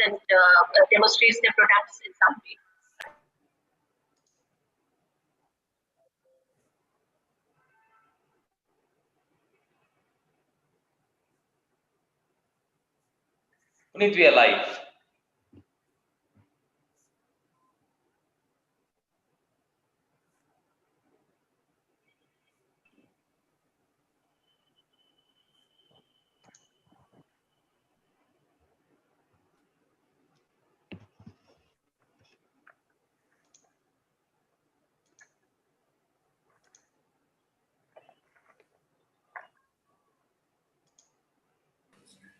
and demonstrates their products in some way. Puneet, we are live.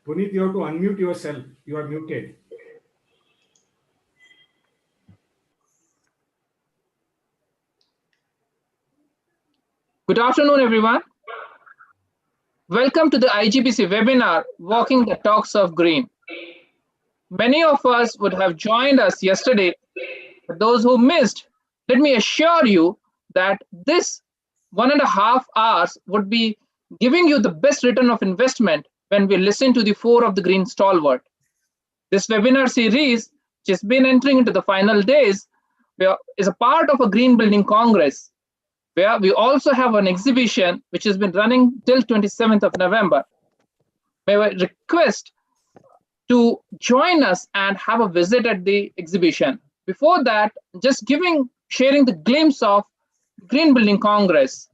Puneet, you have to unmute yourself. You are muted. Good afternoon, everyone. Welcome to the IGBC webinar, Walking the Talks of Green. Many of us would have joined us yesterday, but those who missed, let me assure you that this 1.5 hours would be giving you the best return of investment when we listen to the four of the green stalwart. This webinar series, which has been entering into the final days, is a part of a Green Building Congress, where we also have an exhibition which has been running till 27th of November. May I request to join us and have a visit at the exhibition. Before that, just sharing the glimpse of Green Building Congress.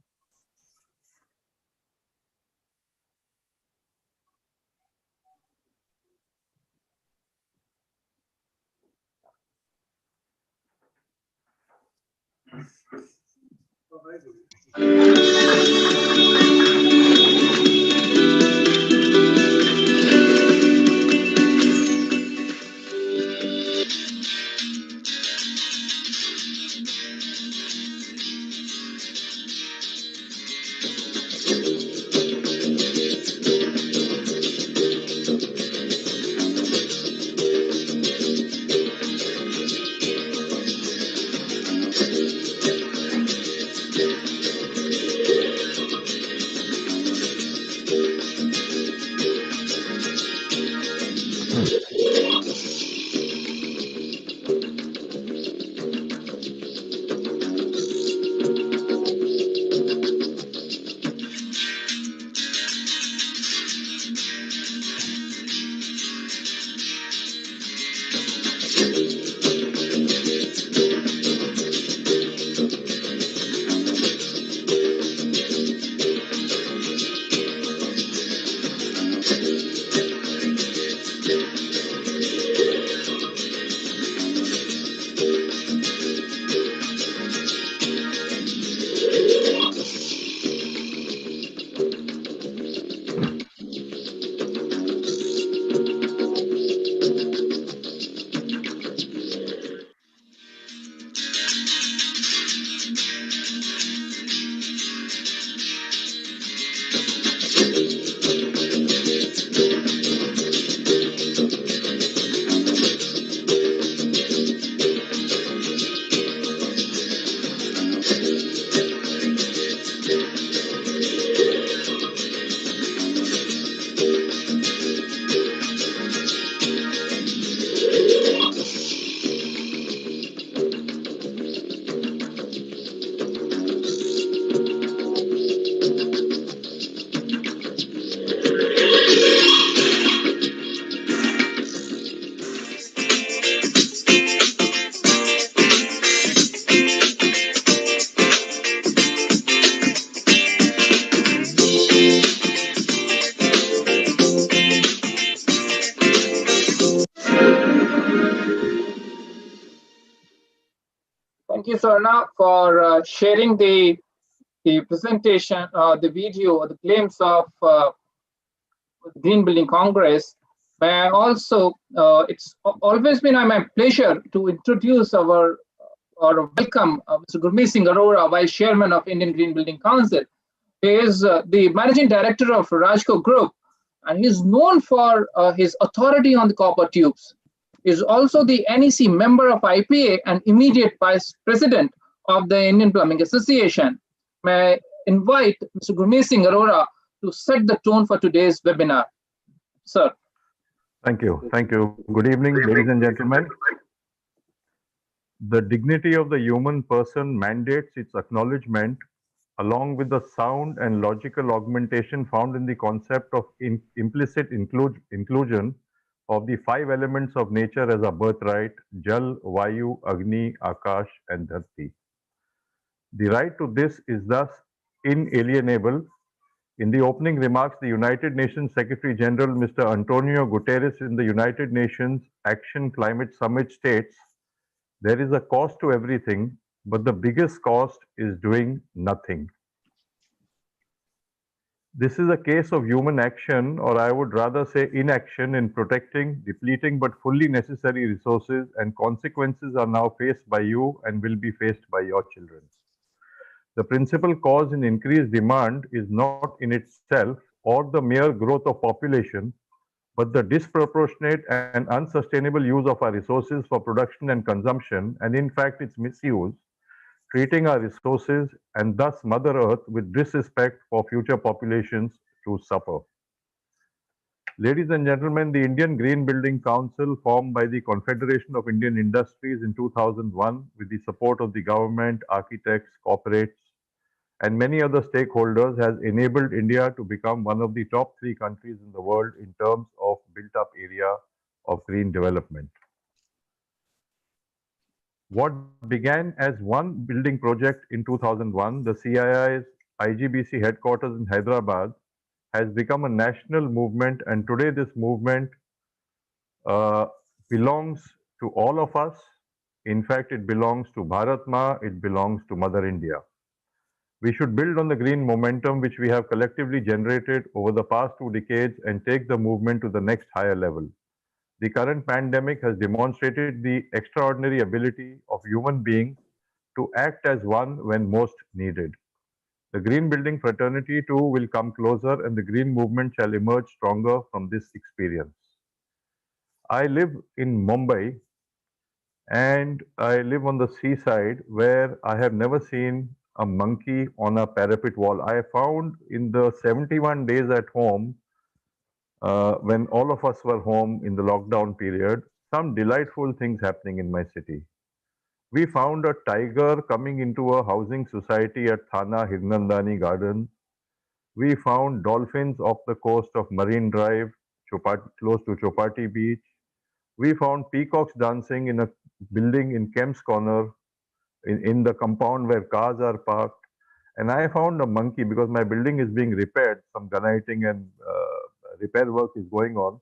Thank you, Sarna, for sharing the presentation, the video, the glimpse of Green Building Congress. May I also, it's always been my pleasure to introduce or welcome Mr. Gurmeet Singh Arora, Vice Chairman of Indian Green Building Council. He is the Managing Director of Rajco Group, and he is known for his authority on the copper tubes. He is also the NEC member of IPA and immediate Vice President of the Indian Plumbing Association. May I invite Mr. Gurmeet Singh Arora to set the tone for today's webinar. Sir. Thank you. Thank you. Good evening, ladies and gentlemen. The dignity of the human person mandates its acknowledgement along with the sound and logical augmentation found in the concept of implicit inclusion of the five elements of nature as a birthright: Jal, Vayu, Agni, Akash, and Dharti. The right to this is thus inalienable. In the opening remarks, the United Nations Secretary General, Mr. Antonio Guterres, in the United Nations Action Climate Summit states, there is a cost to everything, but the biggest cost is doing nothing. This is a case of human action, or I would rather say inaction, in protecting, depleting, but fully necessary resources, and consequences are now faced by you and will be faced by your children. The principal cause in increased demand is not in itself or the mere growth of population, but the disproportionate and unsustainable use of our resources for production and consumption, and in fact its misuse, treating our resources and thus Mother Earth with disrespect for future populations to suffer. Ladies and gentlemen, the Indian Green Building Council, formed by the Confederation of Indian Industries in 2001 with the support of the government, architects, corporates, and many other stakeholders, has enabled India to become one of the top 3 countries in the world in terms of built-up area of green development. What began as one building project in 2001, the CII's IGBC headquarters in Hyderabad, has become a national movement, and today this movement belongs to all of us. In fact, it belongs to Bharat Ma, it belongs to Mother India. We should build on the green momentum which we have collectively generated over the past 2 decades and take the movement to the next higher level. The current pandemic has demonstrated the extraordinary ability of human beings to act as one when most needed. The green building fraternity too will come closer, and the green movement shall emerge stronger from this experience. I live in Mumbai, and I live on the seaside, where I have never seen a monkey on a parapet wall. I found in the 71 days at home, when all of us were home in the lockdown period, some delightful things happening in my city. We found a tiger coming into a housing society at Thana Hirnandani Garden. We found dolphins off the coast of Marine Drive, close to Chopati Beach. We found peacocks dancing in a building in Kemp's Corner, in the compound where cars are parked. And I found a monkey because my building is being repaired, some graniting and repair work is going on.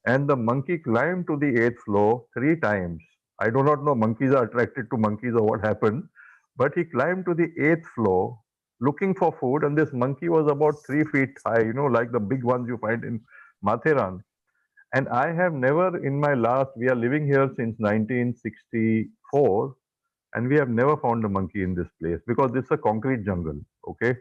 And the monkey climbed to the 8th floor 3 times. I do not know monkeys are attracted to monkeys or what happened, but he climbed to the 8th floor looking for food, and this monkey was about 3 feet high, like the big ones you find in Matheran. And I have never in my we are living here since 1964, and we have never found a monkey in this place because this is a concrete jungle, okay?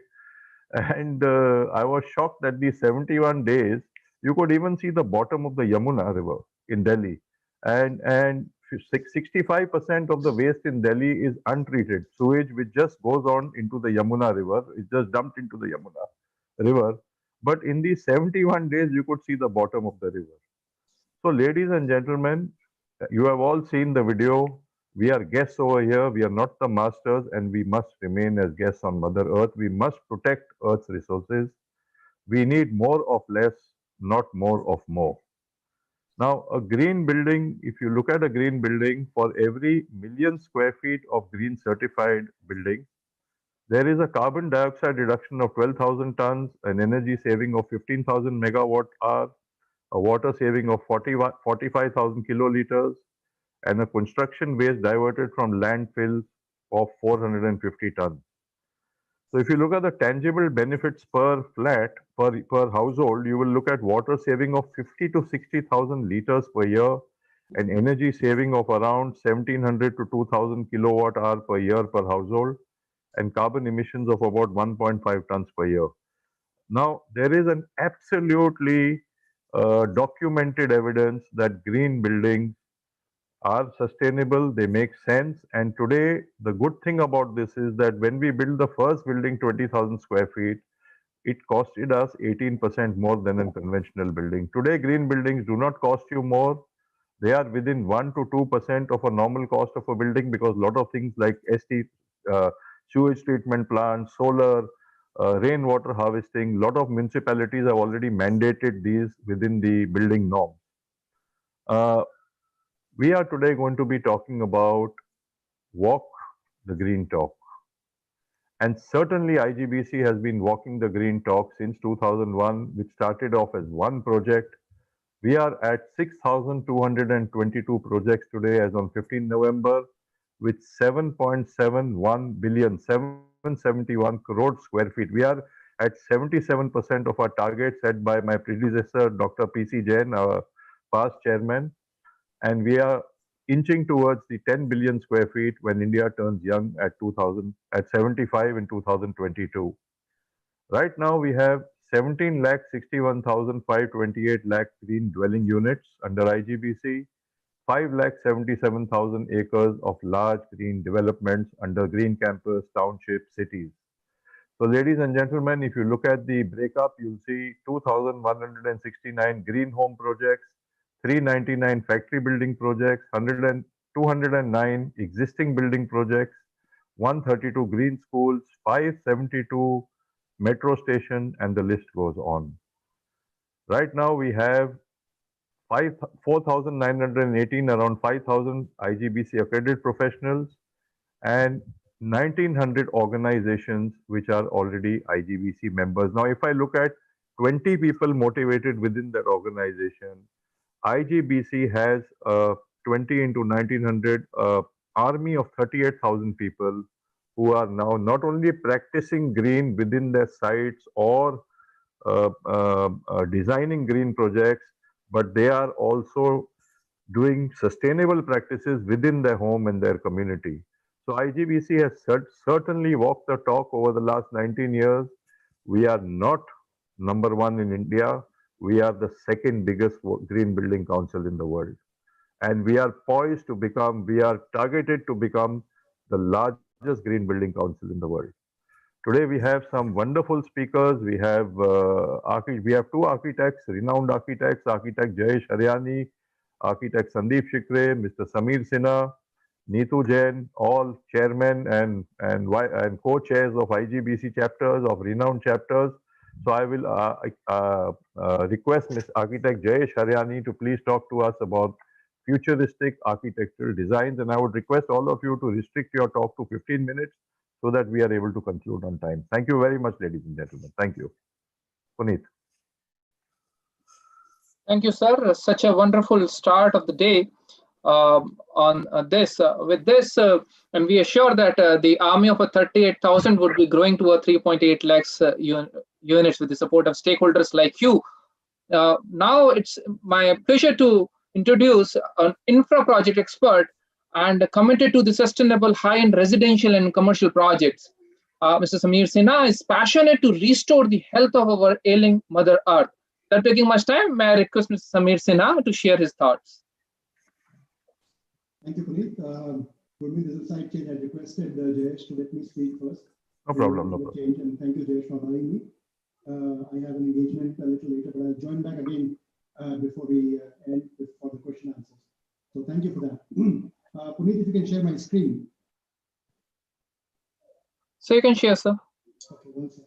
And I was shocked that these 71 days, you could even see the bottom of the Yamuna River in Delhi. And 65% of the waste in Delhi is untreated sewage, which just goes on into the Yamuna River. It's just dumped into the Yamuna River. But in these 71 days, you could see the bottom of the river. So, ladies and gentlemen, you have all seen the video. We are guests over here. We are not the masters, and we must remain as guests on Mother Earth. We must protect Earth's resources. We need more of less, not more of more. Now, a green building, if you look at a green building, for every million square feet of green certified building, there is a carbon dioxide reduction of 12,000 tons, an energy saving of 15,000 megawatt hour, a water saving of 45,000 kiloliters, and a construction waste diverted from landfills of 450 tons. So if you look at the tangible benefits per flat, per household, you will look at water saving of 50 to 60,000 liters per year, and energy saving of around 1,700 to 2,000 kilowatt hour per year per household, and carbon emissions of about 1.5 tons per year. Now, there is an absolutely documented evidence that green buildings are sustainable, they make sense. And today, the good thing about this is that when we build the first building 20,000 square feet, it costed us 18% more than a conventional building. Today, green buildings do not cost you more. They are within 1 to 2% of a normal cost of a building, because a lot of things like sewage treatment plants, solar, rainwater harvesting, a lot of municipalities have already mandated these within the building norm. We are today going to be talking about walk the green talk. And certainly IGBC has been walking the green talk since 2001, which started off as one project. We are at 6,222 projects today as on 15 November, with 7.71 billion, 771 crore square feet. We are at 77% of our target set by my predecessor, Dr. P.C. Jain, our past chairman. And we are inching towards the 10 billion square feet when India turns young at 75 in 2022. Right now, we have 17,61,528 lakh green dwelling units under IGBC, 5,77,000 acres of large green developments under Green Campus, Township, cities. So ladies and gentlemen, if you look at the breakup, you'll see 2,169 green home projects, 399 factory building projects, 209 existing building projects, 132 green schools, 572 metro station, and the list goes on. Right now we have 4,918, around 5,000 IGBC accredited professionals and 1,900 organizations which are already IGBC members. Now, if I look at 20 people motivated within that organization, IGBC has 20 into 1,900 army of 38,000 people who are now not only practicing green within their sites or designing green projects, but they are also doing sustainable practices within their home and their community. So IGBC has certainly walked the talk over the last 19 years. We are not number one in India. We are the second biggest green building council in the world. And we are poised to become, we are targeted to become the largest green building council in the world. Today we have some wonderful speakers. We have two architects, renowned architects, architect Jayesh Haryani, architect Sandeep Shikre, Mr. Sameer Sinha, Neetu Jain, all chairmen and co-chairs of IGBC chapters, of renowned chapters. So I will request Ms. Architect Jayesh Haryani to please talk to us about futuristic architectural designs. And I would request all of you to restrict your talk to 15 minutes so that we are able to conclude on time. Thank you very much, ladies and gentlemen. Thank you. Puneet. Thank you, sir. Such a wonderful start of the day on this. With this, and we assure that the army of 38,000 would be growing to 3.8 lakhs units with the support of stakeholders like you. Now it's my pleasure to introduce an infra project expert and committed to the sustainable high-end residential and commercial projects. Mr. Sameer Sinha is passionate to restore the health of our ailing Mother Earth. Without taking much time, may I request Mr. Sameer Sinha to share his thoughts. Thank you, Puneet. For me, this is a side change. I requested Jayesh to let me speak first. No problem, no problem. And thank you, Jayesh, for having me. I have an engagement a little later, but I'll join back again before we end for the question answers. So thank you for that. Puneet, if you can share my screen. So you can share, sir. Okay, 1 second.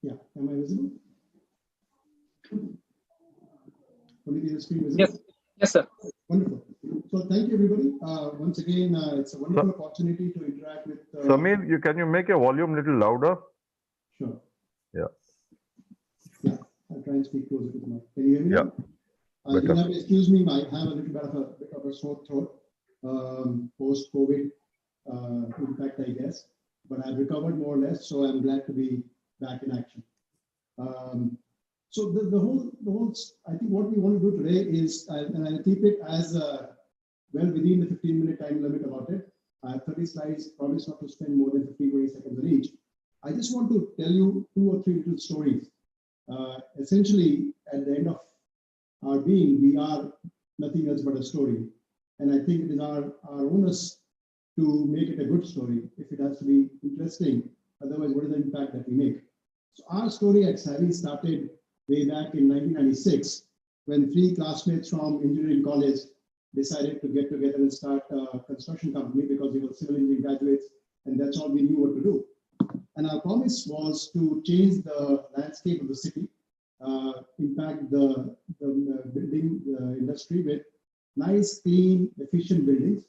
Yeah, am I visible? Puneet, is the screen visible? Yes, yes, sir. Wonderful. So thank you, everybody. Once again, it's a wonderful opportunity to interact with. Sameer, can you make your volume a little louder? Sure. Yeah. Yeah, I'll try and speak closer to the mic. Can you hear me? Yeah. You have to excuse me. I have a little bit of a sore throat post-COVID impact, I guess. But I've recovered more or less, so I'm glad to be back in action. So the whole, I think what we want to do today is, and I'll keep it as well within the 15-minute time limit allotted. I have 30 slides, promise not to spend more than 15-20 seconds on each. I just want to tell you 2 or 3 little stories. Essentially, at the end of our being, we are nothing else but a story. And I think it is our onus to make it a good story if it has to be interesting. Otherwise, what is the impact that we make? So our story at Savvy started way back in 1996 when 3 classmates from engineering college decided to get together and start a construction company because they were civil engineering graduates, and that's all we knew what to do. And our promise was to change the landscape of the city, impact the building industry with nice, clean, efficient buildings,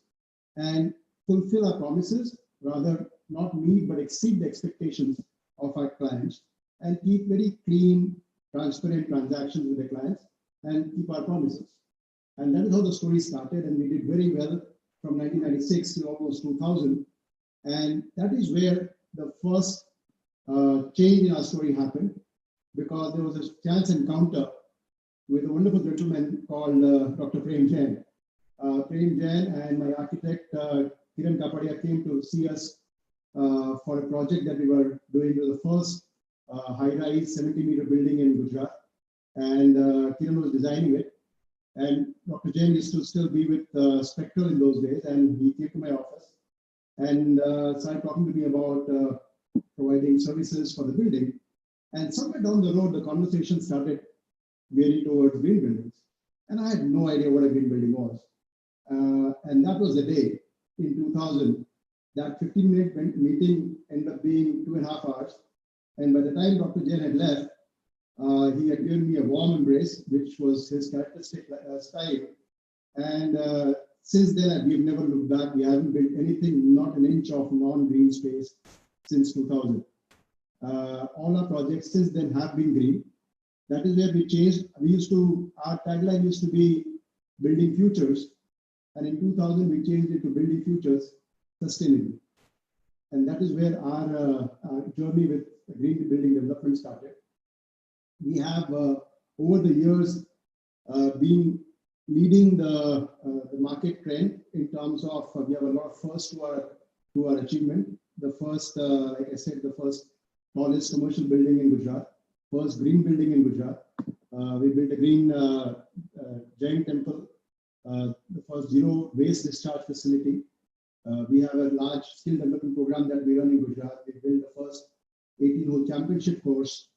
and fulfill our promises, rather not meet but exceed the expectations of our clients, and keep very clean, transparent transactions with the clients and keep our promises. And that is how the story started, and we did very well from 1996 to almost 2000. And that is where the first change in our story happened, because there was a chance encounter with a wonderful gentleman called Dr. Prem Jain. Prem Jain and my architect, Kiran Kapadia, came to see us for a project that we were doing with the first high-rise 70-meter building in Gujarat. And Kiran was designing it. And Dr. Jain used to still be with Spectral in those days, and he came to my office and started talking to me about providing services for the building. And somewhere down the road, the conversation started veering towards green buildings. And I had no idea what a green building was. And that was the day in 2000. That 15-minute meeting ended up being 2.5 hours. And by the time Dr. Jain had left, he had given me a warm embrace, which was his characteristic style. And since then, we've never looked back. We haven't built anything, not an inch of non-green space since 2000. All our projects since then have been green. That is where we changed. Our tagline used to be building futures. And in 2000, we changed it to building futures sustainably. And that is where our journey with green building development started. We have, over the years, been leading the market trend in terms of, we have a lot of firsts to our achievement. The first, like I said, the first tallest commercial building in Gujarat, first green building in Gujarat. We built a green Jain temple, the first zero waste discharge facility. We have a large skill development program that we run in Gujarat. We built the first 18-hole championship course.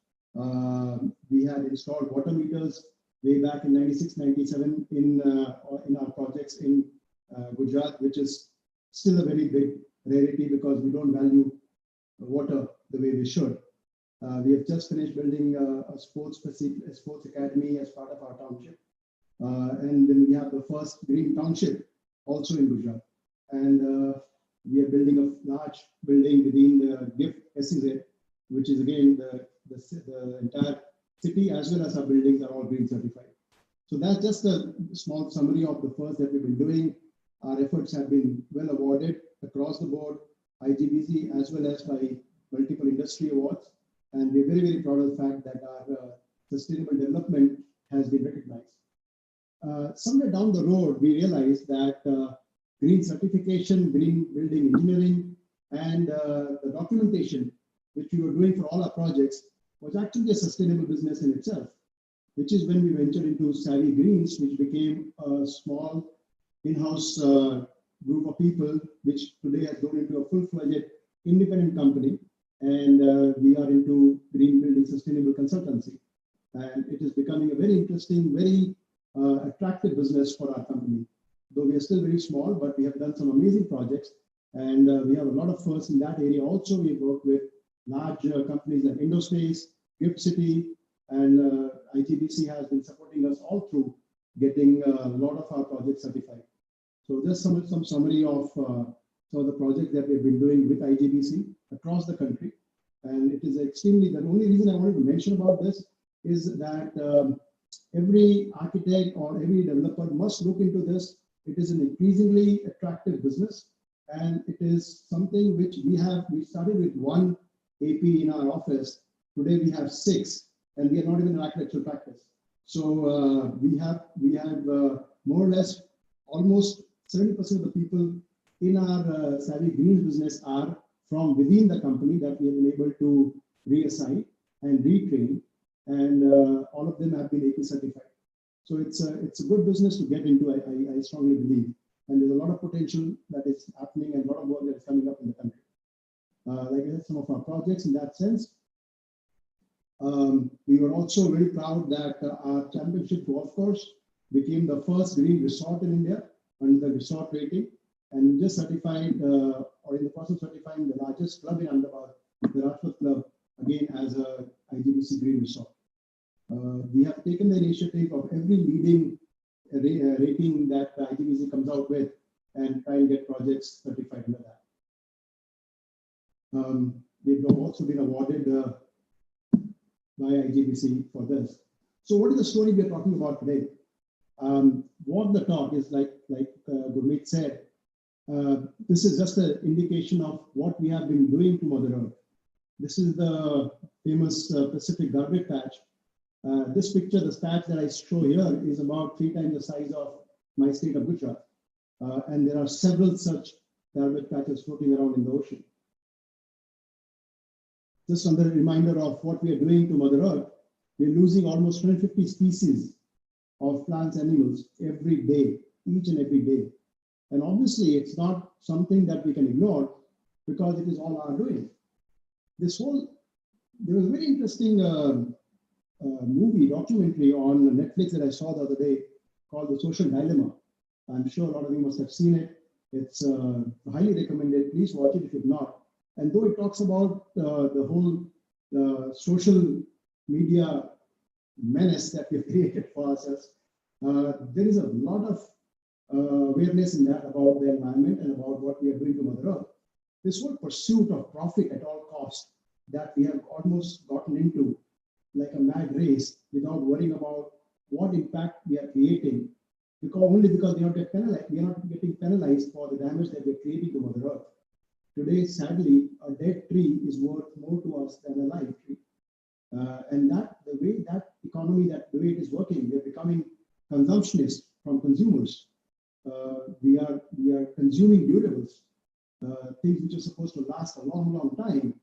We had installed water meters way back in 96, 97 in our projects in Gujarat, which is still a very big rarity because we don't value water the way we should. We have just finished building a sports academy as part of our township. And then we have the first green township also in Gujarat. And we are building a large building within the GIFT SEZ, which is again the entire city as well as our buildings are all green certified. So that's just a small summary of the first that we've been doing. Our efforts have been well awarded across the board, IGBC as well as by multiple industry awards. And we're very, very proud of the fact that our sustainable development has been recognized. Somewhere down the road, we realized that green certification, green building engineering, and the documentation, which we were doing for all our projects, was actually a sustainable business in itself, which is when we ventured into Savvy Greens, which became a small in-house group of people, which today has grown into a full-fledged independent company. And we are into green building sustainable consultancy. And it is becoming a very interesting, very attractive business for our company. Though we are still very small, but we have done some amazing projects. And we have a lot of firsts in that area. Also, we work with large companies like Indospace, Gift City, and IGBC has been supporting us all through getting a lot of our projects certified. So just some summary of some of the projects that we've been doing with IGBC across the country. And it is extremely, the only reason I wanted to mention about this is that every architect or every developer must look into this. It is an increasingly attractive business. And it is something which we started with one AP in our office. Today we have 6, and we are not even in architectural practice. So we have more or less almost 70% of the people in our Savvy Greens business are from within the company that we have been able to reassign and retrain, and all of them have been AP certified. So it's a good business to get into, I strongly believe. and there's a lot of potential that is happening and a lot of work that is coming up in the country. Like I said, some of our projects in that sense. We were also very proud that our championship golf course became the first green resort in India under the resort rating, and just certified or in the process of certifying the largest club in Ahmedabad, the Rajpath Club, again as a IGBC green resort. We have taken the initiative of every leading rating that IGBC comes out with and try and get projects certified under that. We've also been awarded by IGBC for this. So what is the story we are talking about today? Walk the talk is like Gurmeet said, this is just an indication of what we have been doing to Mother Earth. This is the famous Pacific garbage patch. This picture, the patch that I show here, is about 3 times the size of my state of Gujarat. And there are several such garbage patches floating around in the ocean. Just another reminder of what we are doing to Mother Earth. We're losing almost 150 species of plants, animals every day, each and every day. And obviously, it's not something that we can ignore because it is all our doing. There was a very interesting documentary on Netflix that I saw the other day called The Social Dilemma. I'm sure a lot of you must have seen it. It's highly recommended. Please watch it if you've not. And though it talks about the whole social media menace that we've created for ourselves, there is a lot of awareness in that about the environment and about what we are doing to Mother Earth. This whole pursuit of profit at all costs that we have almost gotten into like a mad race without worrying about what impact we are creating, only because we are not getting penalized for the damage that we're creating to Mother Earth. Today, sadly, a dead tree is worth more to us than a live tree. And that the way that economy, the way it is working, we are becoming consumptionists from consumers. We are consuming durables, things which are supposed to last a long, long time,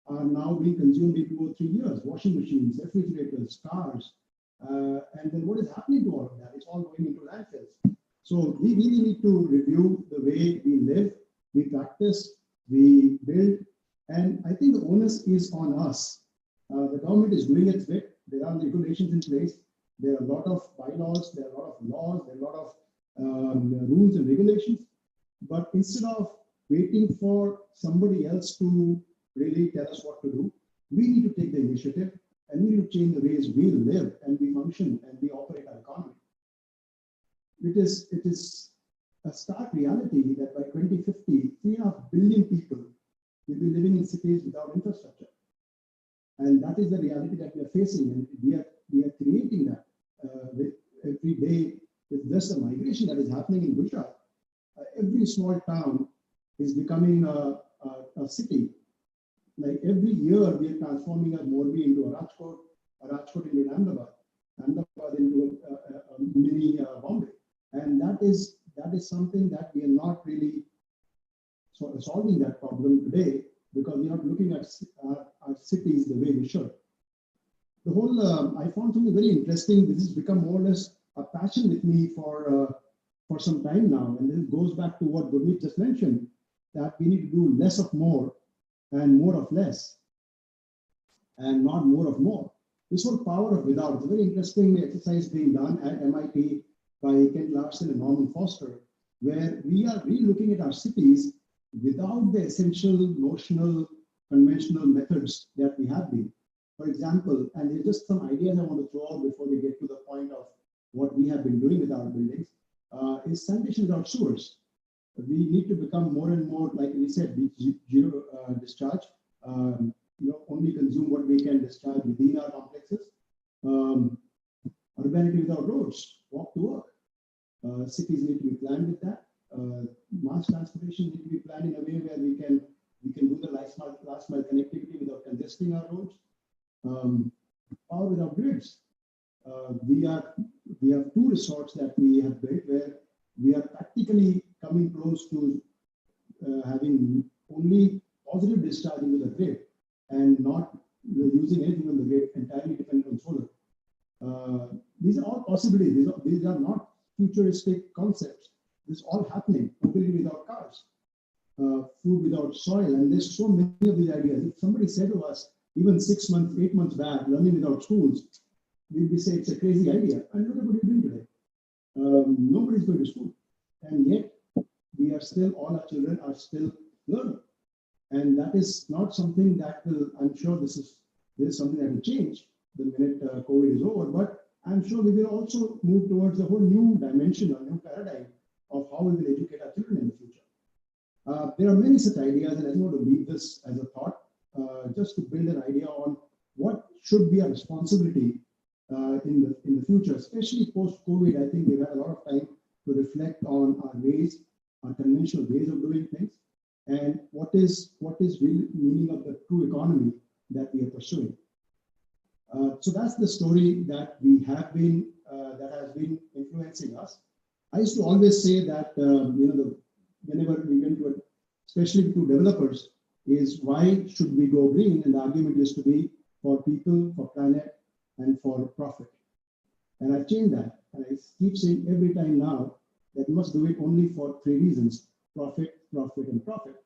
are now being consumed in 2 or 3 years. Washing machines, refrigerators, cars, and then what is happening to all of that? It's all going into landfills. So we really need to review the way we live, we practice, we build, and I think the onus is on us. The government is doing its bit. There are regulations in place. There are a lot of bylaws, there are a lot of laws, there are a lot of rules and regulations. But instead of waiting for somebody else to really tell us what to do, we need to take the initiative and we need to change the ways we live and we function and we operate our economy. It is a stark reality that by 2050, 3.5 billion people will be living in cities without infrastructure. And that is the reality that we are facing, and we are creating that with every day with just the migration that is happening in Gujarat. Every small town is becoming a city. Like every year, we are transforming a Morbi into a Rajkot into Ahmedabad into a mini Bombay, and that is something that we are not really solving that problem today because we are not looking at our cities the way we should. The whole I found something very interesting. This has become more or less a passion with me for some time now, and this goes back to what Gurmeet just mentioned, that we need to do less of more and more of less, and not more of more. This whole power of without is a very interesting exercise being done at MIT by Kent Larson and Norman Foster, where we are really looking at our cities without the essential notional conventional methods that we have been. For example, and there's just some ideas I want to throw out before we get to the point of what we have been doing with our buildings, is sanitation without sewers. We need to become more and more, like we said, zero discharge, only consume what we can discharge within our complexes. Urbanity without roads, walk to work. Cities need to be planned with that. Mass transportation need to be planned in a way where we can do the last mile connectivity without congesting our roads. Power without grids. We have 2 resorts that we have built where we are practically coming close to having only positive discharge into the grid and not using anything on the grid, entirely dependent on solar. These are all possibilities. These are not futuristic concepts. This is all happening. Mobility without cars, food without soil, and there's so many of these ideas. If somebody said to us, even 6 months, 8 months back, learning without schools, we'd be saying it's a crazy idea. And look at what you're doing today. Nobody's going to school, and yet we are still, all our children are still learning. And that is not something that will, I'm sure this is something that will change the minute COVID is over, but I'm sure we will also move towards a whole new dimension, a new paradigm of how we will educate our children in the future. There are many such ideas, and I just want to leave this as a thought, just to build an idea on what should be our responsibility in the future, especially post-COVID. I think we've had a lot of time to reflect on our ways, our conventional ways of doing things, and what is really meaning of the true economy that we are pursuing. So that's the story that we have been, that has been influencing us. I used to always say that, whenever we went to, especially to developers, is why should we go green? And the argument used to be for people, for planet, and for profit. And I've changed that. And I keep saying every time now that we must do it only for 3 reasons: profit, profit, and profit.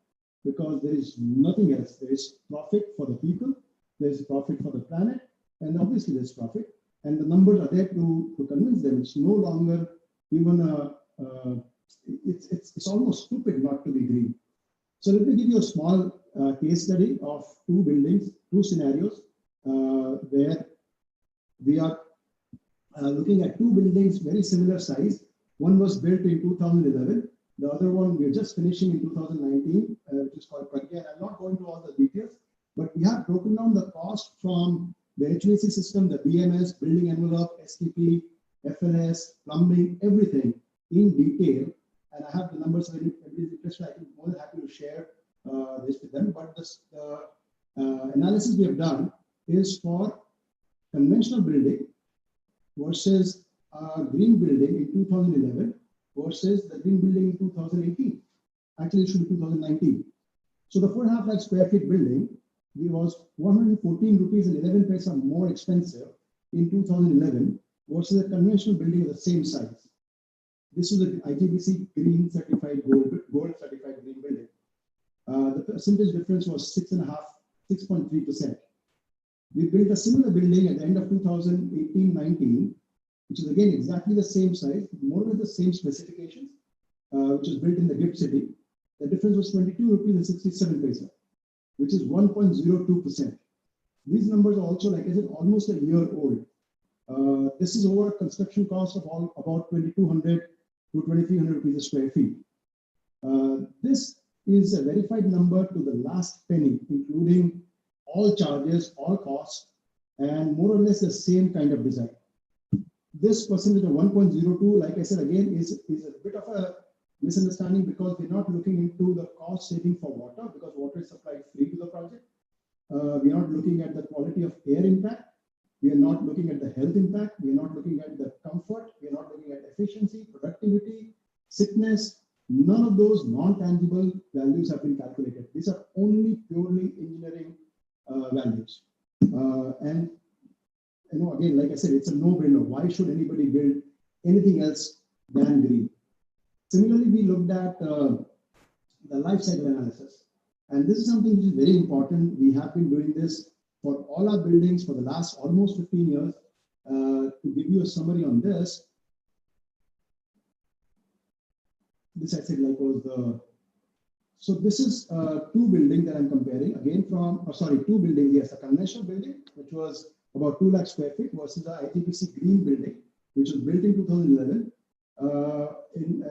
Because there is nothing else. There is profit for the people, there is profit for the planet, and obviously there's profit. And the numbers are there to convince them. It's no longer even it's almost stupid not to be green. So let me give you a small case study of 2 buildings, 2 scenarios where we are looking at 2 buildings, very similar size. One was built in 2011. The other one we're just finishing in 2019, which is called Pragya. I'm not going to all the details, but we have broken down the cost from the HVAC system, the BMS, building envelope, STP, FLS, plumbing, everything in detail. And I have the numbers. So if anybody's interested, I can be more than happy to share this with them. But the analysis we have done is for conventional building versus green building in 2011 versus the green building in 2018. Actually, it should be 2019. So the 4.5 lakh square feet building, it was 114 rupees and 11 paise more expensive in 2011 versus a conventional building of the same size. This is an IGBC green certified gold certified green building. The percentage difference was 6.3%. We built a similar building at the end of 2018-19, which is again exactly the same size, more or less the same specifications, which was built in the GIFT City. The difference was 22 rupees and 67 paise, which is 1.02%. These numbers are also, like I said, almost a year old. This is over a construction cost of about 2,200 to 2,300 rupees a square feet. This is a verified number to the last penny, including all charges, all costs, and more or less the same kind of design. This percentage of 1.02, like I said, again, is a bit of a misunderstanding because we're not looking into the cost saving for water, because water is supplied free to the project. We're not looking at the quality of air impact. We are not looking at the health impact. We are not looking at the comfort. We are not looking at efficiency, productivity, sickness. None of those non-tangible values have been calculated. These are only purely engineering values. And again, like I said, it's a no-brainer. Why should anybody build anything else than green? Similarly, we looked at the life cycle analysis. And this is something which is very important. We have been doing this for all our buildings for the last almost 15 years. To give you a summary on this, I said like was the, so this is 2 buildings that I'm comparing again from, 2 buildings, yes, a conventional building, which was about 2 lakh square feet versus the IGBC green building, which was built in 2011 in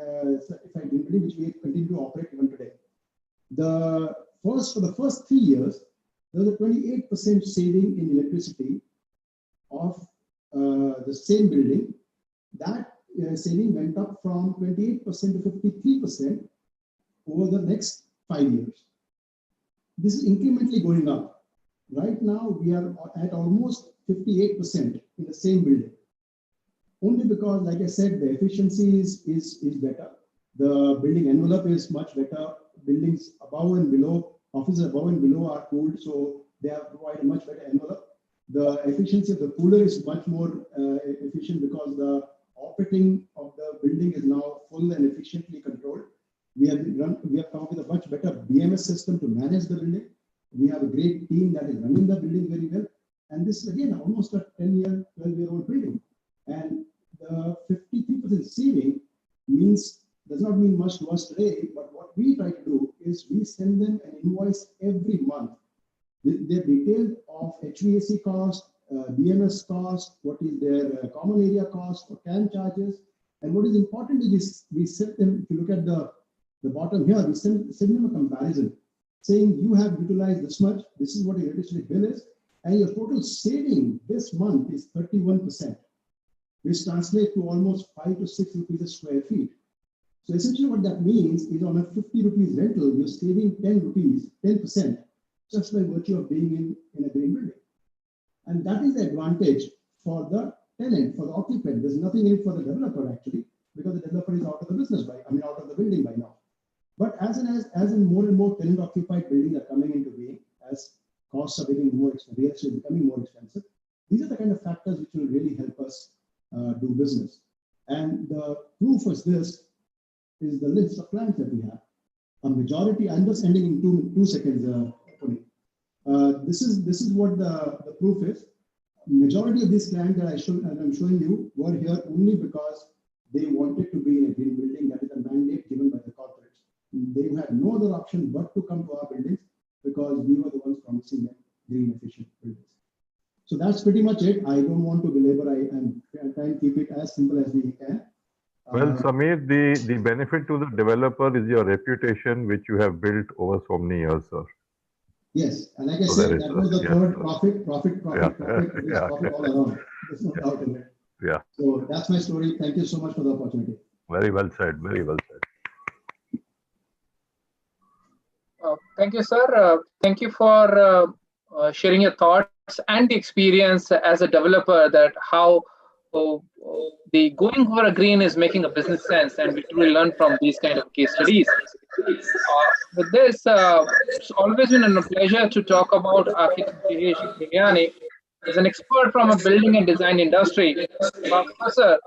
certified green building, which we continue to operate even today. For the first 3 years, there was a 28% saving in electricity of the same building. That saving went up from 28% to 53% over the next 5 years. This is incrementally going up. Right now, we are at almost 58% in the same building. Only because, like I said, the efficiency is better. The building envelope is much better. Buildings above and below, offices above and below are cooled, so they have provided a much better envelope. The efficiency of the cooler is much more efficient because the operating of the building is now full and efficiently we have come up with a much better BMS system to manage the building. We have a great team that is running the building very well. And this is again almost a 10-year, 12-year-old building. And the 53% saving does not mean much to us today, but what we try to do is we send them an invoice every month with their detail of HVAC cost, BMS cost, what is their common area cost for CAN charges. And what is important is we send them, if you look at the bottom here, we send them a comparison saying you have utilized this much, this is what your electricity bill is, and your total saving this month is 31%, which translates to almost 5 to 6 rupees a square feet. So essentially what that means is on a 50 rupees rental, you're saving 10 rupees, 10%, just by virtue of being in a green building. And that is the advantage for the tenant, for the occupant. There's nothing in it for the developer actually, because the developer is out of the business out of the building by now. But as in more and more tenant occupied buildings are coming into being, as costs are becoming more expensive, real estate is becoming more expensive, these are the kind of factors which will really help us do business. And the proof of this is the list of clients that we have. A majority, I'm just ending in two seconds, Puneet. This is what the proof is. Majority of these clients that I'm showing you were here only because they wanted to be in a green building. That is a mandate given by the corporates. They had no other option but to come to our buildings because we were the ones promising them green efficient buildings. So that's pretty much it. I don't want to belabor. I'm trying to keep it as simple as we can. Well, Samir, the benefit to the developer is your reputation, which you have built over so many years, sir. Yes, and like I said, that was the third profit all around. There's no doubt in it. Yeah. So that's my story. Thank you so much for the opportunity. Very well said. Very well said. Thank you, sir. Thank you for sharing your thoughts and the experience as a developer, that how the going for a green is making a business sense, and we truly learn from these kind of case studies. With this, it's always been a pleasure to talk about architect Jayesh Biryani. As an expert from a building and design industry, professor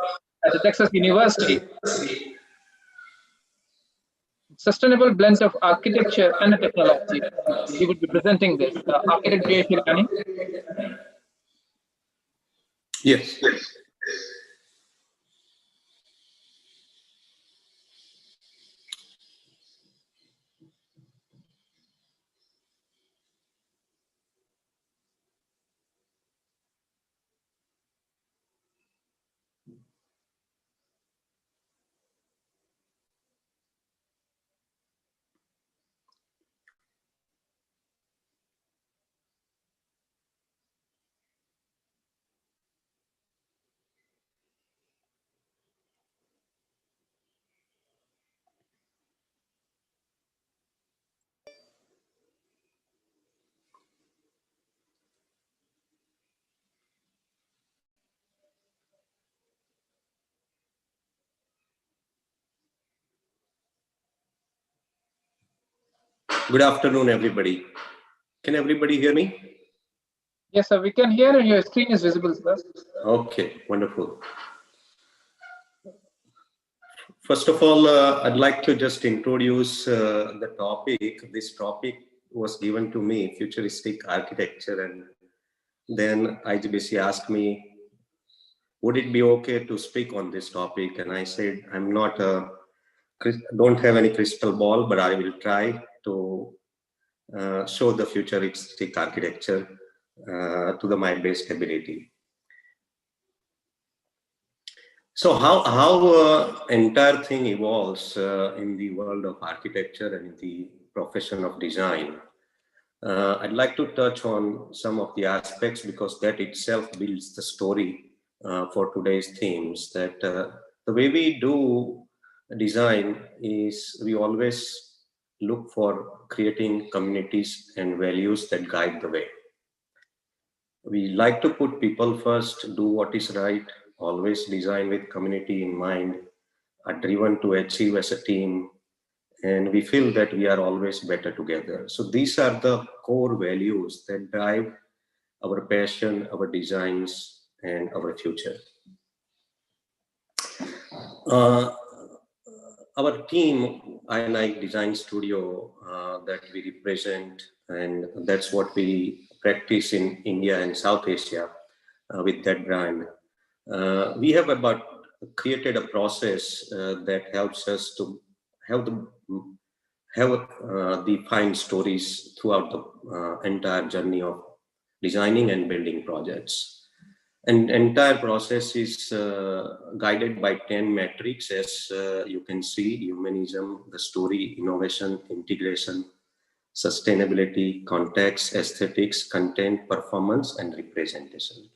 at the Texas University. Sustainable blend of architecture and technology. He would be presenting this. Architect Jayesh Biryani. Yes. Good afternoon, everybody. Can everybody hear me? Yes, sir, we can hear and your screen is visible, sir. Okay, wonderful. First of all, I'd like to just introduce the topic. This topic was given to me, futuristic architecture, and then IGBC asked me, would it be okay to speak on this topic? And I said, I'm not don't have any crystal ball, but I will try to show the futuristic architecture to my best ability. So how entire thing evolves in the world of architecture and in the profession of design. I'd like to touch on some of the aspects because that itself builds the story for today's themes. That the way we do design is we always look for creating communities and values that guide the way. We like to put people first, do what is right, always design with community in mind, are driven to achieve as a team, and we feel that we are always better together. So these are the core values that drive our passion, our designs, and our future. our team, INI Design Studio, that we represent, and that's what we practice in India and South Asia with that brand. We have created a process that helps us to have defined stories throughout the entire journey of designing and building projects. And entire process is guided by 10 metrics, as you can see: humanism, the story, innovation, integration, sustainability, context, aesthetics, content, performance, and representation.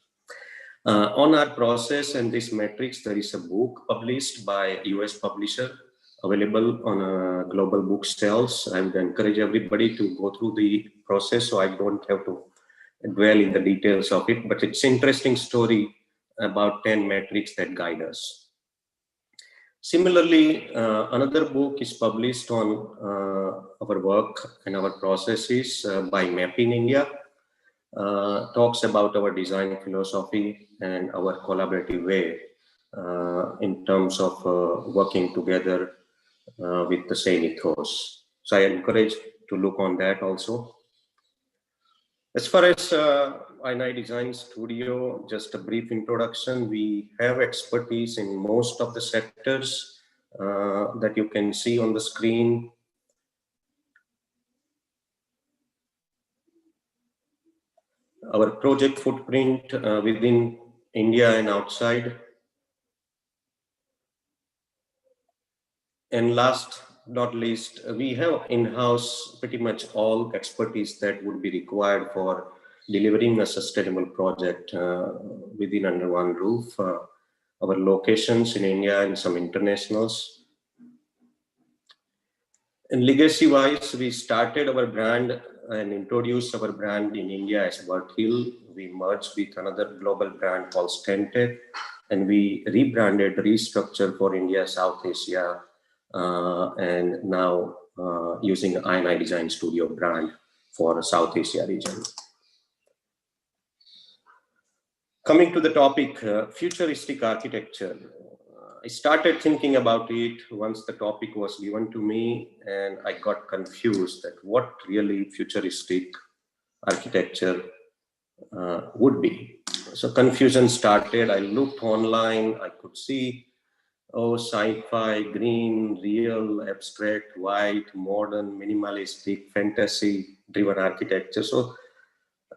On our process and these metrics, there is a book published by a US publisher, available on global bookshelves. I would encourage everybody to go through the process, so I don't have to dwell in the details of it, but it's an interesting story about 10 metrics that guide us. Similarly, another book is published on our work and our processes by Mapping India, talks about our design philosophy and our collaborative way in terms of working together with the same ethos. So I encourage to look on that also. As far as INI Design Studio, just a brief introduction. We have expertise in most of the sectors that you can see on the screen. Our project footprint within India and outside. And last not least, we have in-house pretty much all expertise that would be required for delivering a sustainable project within under one roof. Our locations in India and some internationals. And legacy-wise, we started our brand and introduced our brand in India as Berthill. We merged with another global brand called Stentec, and we rebranded, restructured for India, South Asia, and now using INI Design Studio brand for South Asia region. Coming to the topic, futuristic architecture. I started thinking about it once the topic was given to me, and I got confused that what really futuristic architecture would be. So confusion started. I looked online, I could see, oh, sci-fi, green, real, abstract, white, modern, minimalistic, fantasy-driven architecture. So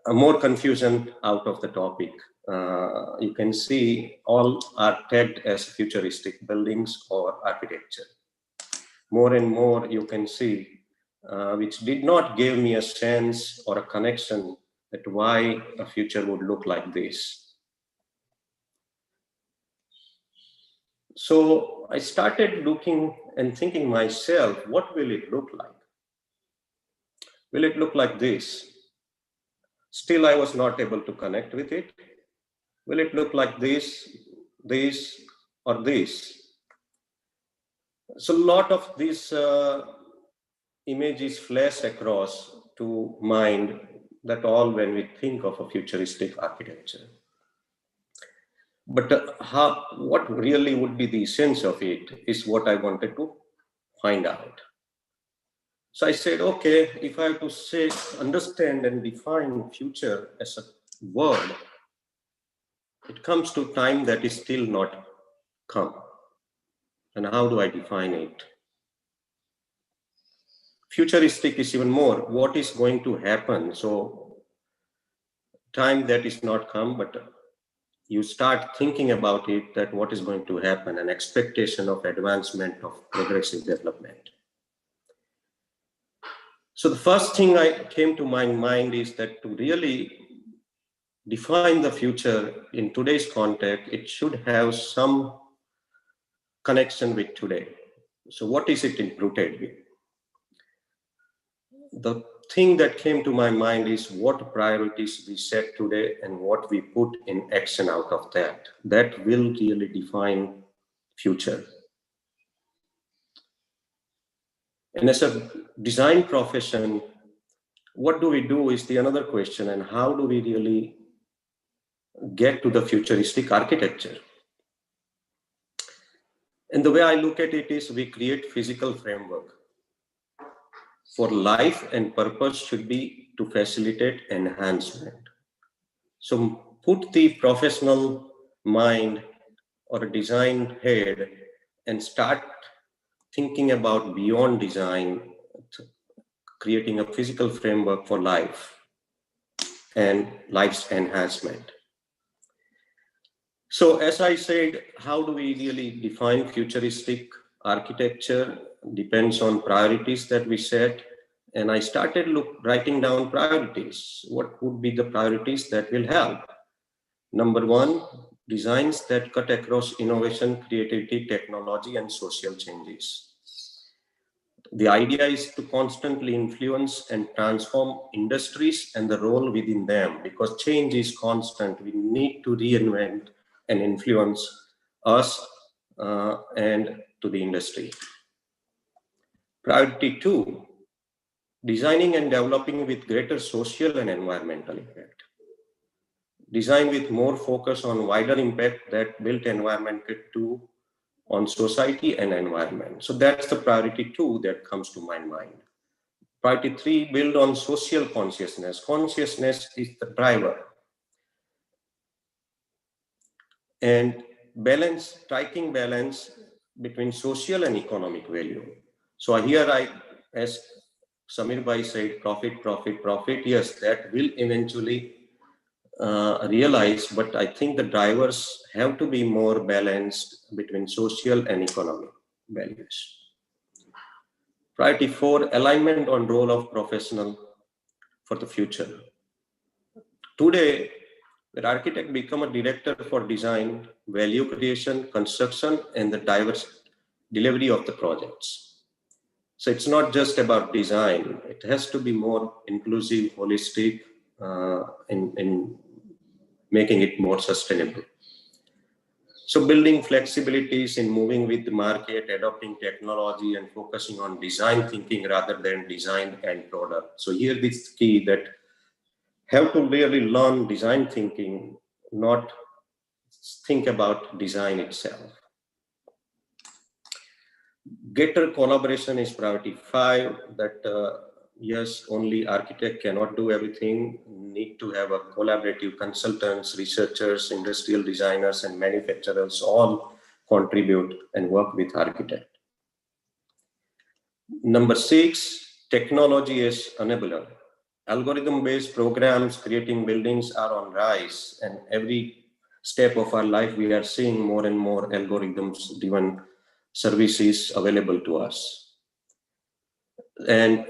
more confusion out of the topic. You can see all are tagged as futuristic buildings or architecture. More and more you can see, which did not give me a sense or a connection that why a future would look like this. So I started looking and thinking myself, what will it look like? Will it look like this? Still, I was not able to connect with it. Will it look like this, this, or this? So a lot of these images flash across to mind that all when we think of a futuristic architecture. But what really would be the essence of it is what I wanted to find out. So I said, okay, if I have to say, understand and define future as a word, it comes to time that is still not come. And how do I define it? Futuristic is even more, what is going to happen? So time that is not come, but you start thinking about it, that what is going to happen, an expectation of advancement of progressive development. So the first thing I came to my mind is that to really define the future in today's context, it should have some connection with today. So what is it rooted with? The thing that came to my mind is what priorities we set today and what we put in action out of that. That will really define future. And as a design profession, what do we do is the another question, and how do we really get to the futuristic architecture? And the way I look at it is we create physical framework for life, and purpose should be to facilitate enhancement. So put the professional mind or a design head and start thinking about beyond design, creating a physical framework for life and life's enhancement. So as I said, how do we really define futuristic architecture? Depends on priorities that we set. And I started writing down priorities. What would be the priorities that will help? Number one, designs that cut across innovation, creativity, technology, and social changes. The idea is to constantly influence and transform industries and the role within them, because change is constant. We need to reinvent and influence us and to the industry. Priority two, designing and developing with greater social and environmental impact. Design with more focus on wider impact that built environment to on society and environment. So that's the priority two that comes to my mind. Priority three, build on social consciousness. Consciousness is the driver. And balance, striking balance between social and economic value. So here as Samir Bhai said, profit, profit, profit. Yes, that will eventually realize, but I think the drivers have to be more balanced between social and economic values. Priority four, alignment on role of professional for the future. Today, the architect become a director for design, value creation, construction, and the diverse delivery of the projects. So it's not just about design. It has to be more inclusive, holistic, in making it more sustainable. So building flexibilities in moving with the market, adopting technology, and focusing on design thinking rather than design and product. So here this key that have to really learn design thinking, not think about design itself. Greater collaboration is priority five, that yes, only architect cannot do everything. Need to have a collaborative consultants, researchers, industrial designers, and manufacturers all contribute and work with architect. Number six, technology is enabler. Algorithm-based programs creating buildings are on rise, and every step of our life we are seeing more and more algorithms-driven services available to us. And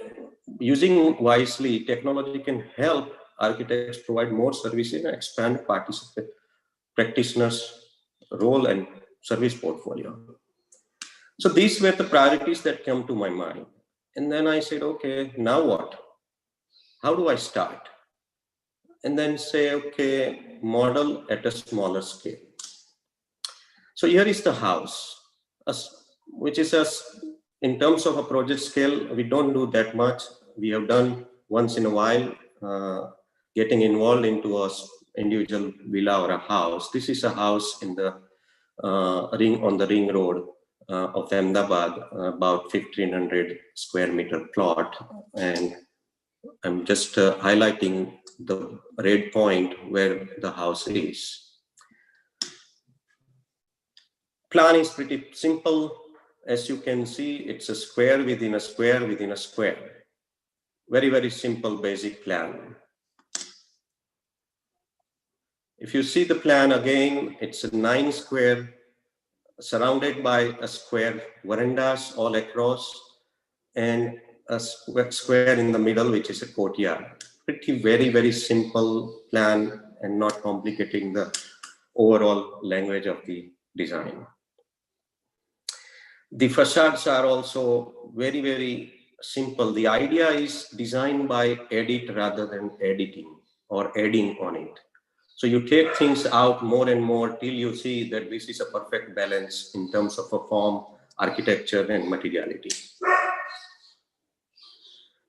using wisely, technology can help architects provide more services and expand practitioners' role and service portfolio. So these were the priorities that come to my mind. And then I said, okay, now what? How do I start? And then say, okay, model at a smaller scale. So here is the house, which is in terms of a project scale, we don't do that much. We have done once in a while, getting involved into a individual villa or a house. This is a house in the on the ring road of Ahmedabad, about 1,500 square meter plot. And I'm just highlighting the red point where the house is. Plan is pretty simple. As you can see, it's a square within a square within a square. Very, very simple, basic plan. If you see the plan again, it's a 9 square surrounded by a square verandas all across and a square in the middle, which is a courtyard. Pretty very, very simple plan and not complicating the overall language of the design. The facades are also very, very simple. The idea is designed by edit rather than editing or adding on it. So you take things out more and more till you see that this is a perfect balance in terms of a form, architecture, and materiality.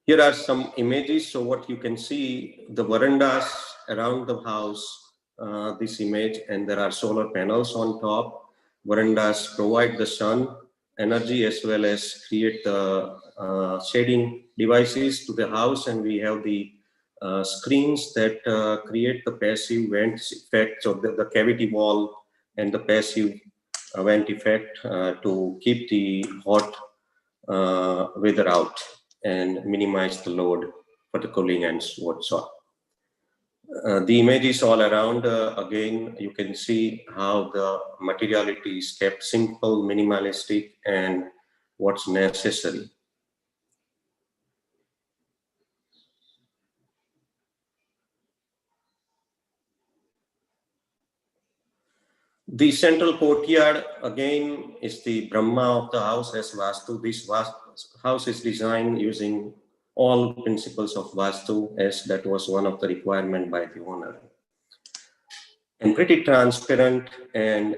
Here are some images. So what you can see, the verandas around the house, this image, and there are solar panels on top. verandas provide the sun energy as well as create the shading devices to the house, and we have the screens that create the passive vent effect, so the cavity wall and the passive vent effect to keep the hot weather out and minimize the load for the cooling and whatsoever. The images all around, again, you can see how the materiality is kept simple, minimalistic, and what's necessary. The central courtyard, again, is the Brahma of the house as Vastu. This house is designed using all principles of Vastu, as that was one of the requirements by the owner. And pretty transparent, and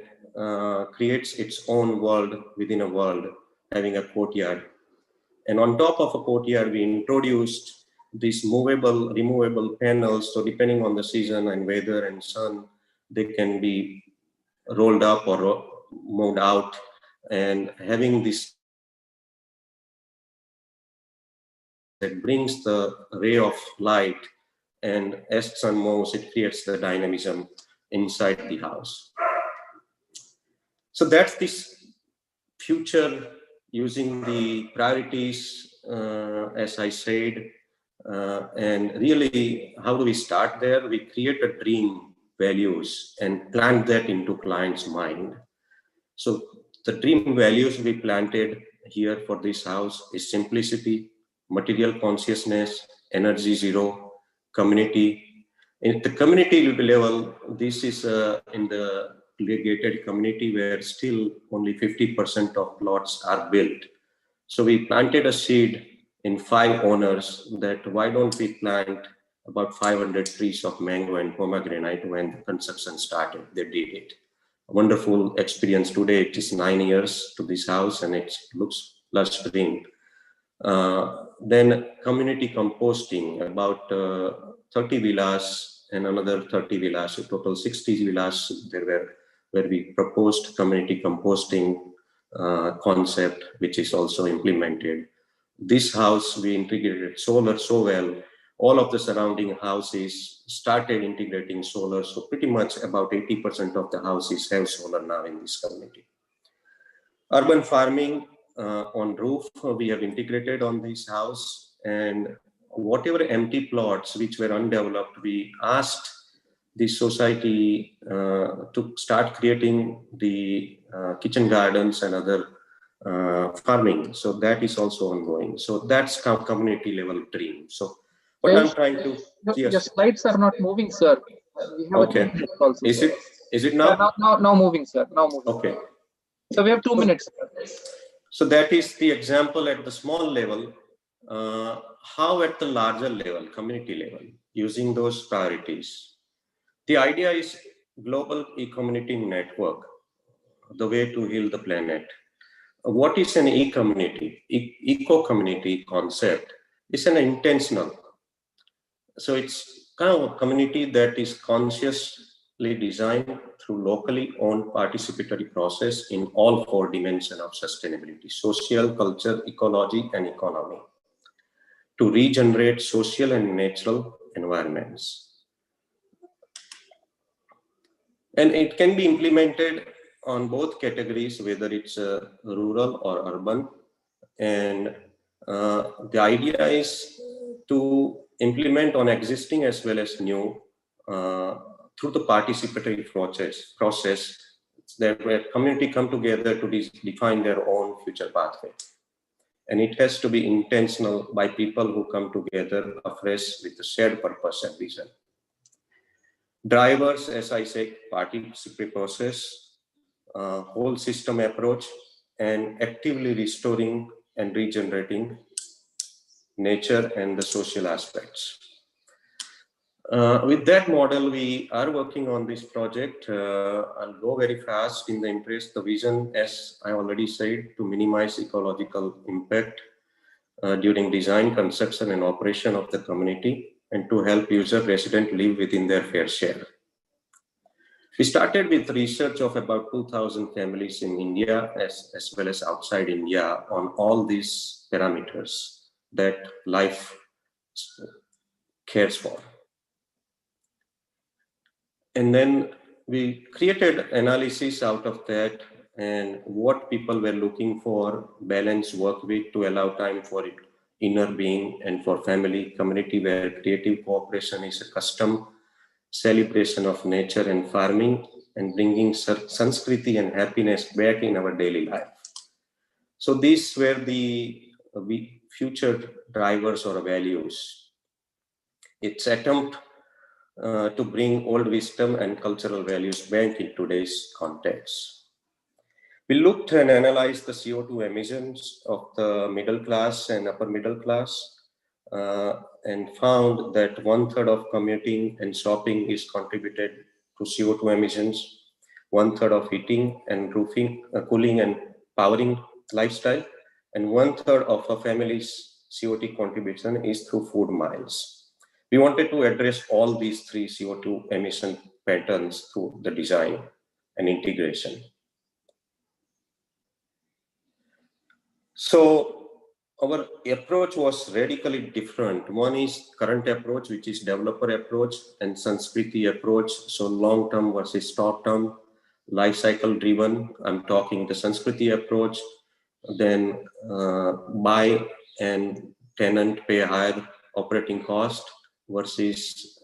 creates its own world within a world, having a courtyard. And on top of a courtyard, we introduced these movable, removable panels. So depending on the season and weather and sun, they can be rolled up or moved out, and having this that brings the ray of light, and as sun moves, it creates the dynamism inside the house. So that's this future using the priorities, as I said, and really, how do we start there? We create a dream values and plant that into client's mind. So the dream values we planted here for this house is simplicity, material consciousness, energy zero, community. In the community level, this is in the gated community where still only 50% of plots are built. So we planted a seed in 5 owners that why don't we plant about 500 trees of mango and pomegranate when the construction started. They did it. A wonderful experience. Today it is 9 years to this house and it looks lush green. Then community composting, about 30 villas and another 30 villas, a total 60 villas there were, where we proposed community composting concept, which is also implemented. This house, we integrated solar so well. All of the surrounding houses started integrating solar. So pretty much about 80% of the houses have solar now in this community. Urban farming on roof, we have integrated on this house, and whatever empty plots which were undeveloped, we asked the society to start creating the kitchen gardens and other farming. So that is also ongoing. So that's community level dream. So what I'm trying to, your slides are not moving, sir. We have okay. Also, is it now? Now moving, sir. Now moving. Okay. So we have 2 minutes. So that is the example at the small level. How at the larger level, community level, using those priorities. The idea is global e-community network, the way to heal the planet. What is an e-community? Eco-community concept is an intentional. So it's kind of a community that is consciously designed through locally owned participatory process in all 4 dimensions of sustainability: social, culture, ecology, and economy, to regenerate social and natural environments. And it can be implemented on both categories, whether it's rural or urban. And the idea is to implement on existing as well as new through the participatory process that where community come together to define their own future pathway. And it has to be intentional by people who come together afresh with a shared purpose and vision. Drivers, as I said, participatory process, whole system approach, and actively restoring and regenerating nature and the social aspects. With that model, we are working on this project. I'll go very fast in the interest. The vision, as I already said, to minimize ecological impact during design, construction, and operation of the community, and to help user resident live within their fair share. We started with research of about 2,000 families in India as well as outside India on all these parameters that life cares for. And then we created analysis out of that and what people were looking for, balanced work week to allow time for inner being and for family, community where creative cooperation is a custom, celebration of nature and farming, and bringing Sanskriti and happiness back in our daily life. So these were the future drivers or values. It's attempt to bring old wisdom and cultural values back in today's context. We looked and analyzed the CO2 emissions of the middle class and upper middle class and found that 1/3 of commuting and shopping is contributed to CO2 emissions, 1/3 of heating and roofing, cooling and powering lifestyle, and 1/3 of a family's CO2 contribution is through food miles. We wanted to address all these three CO2 emission patterns through the design and integration. So our approach was radically different. One is current approach, which is developer approach, and Sanskriti approach. So long-term versus short-term, life cycle driven. I'm talking the Sanskriti approach. Then buy and tenant pay higher operating cost versus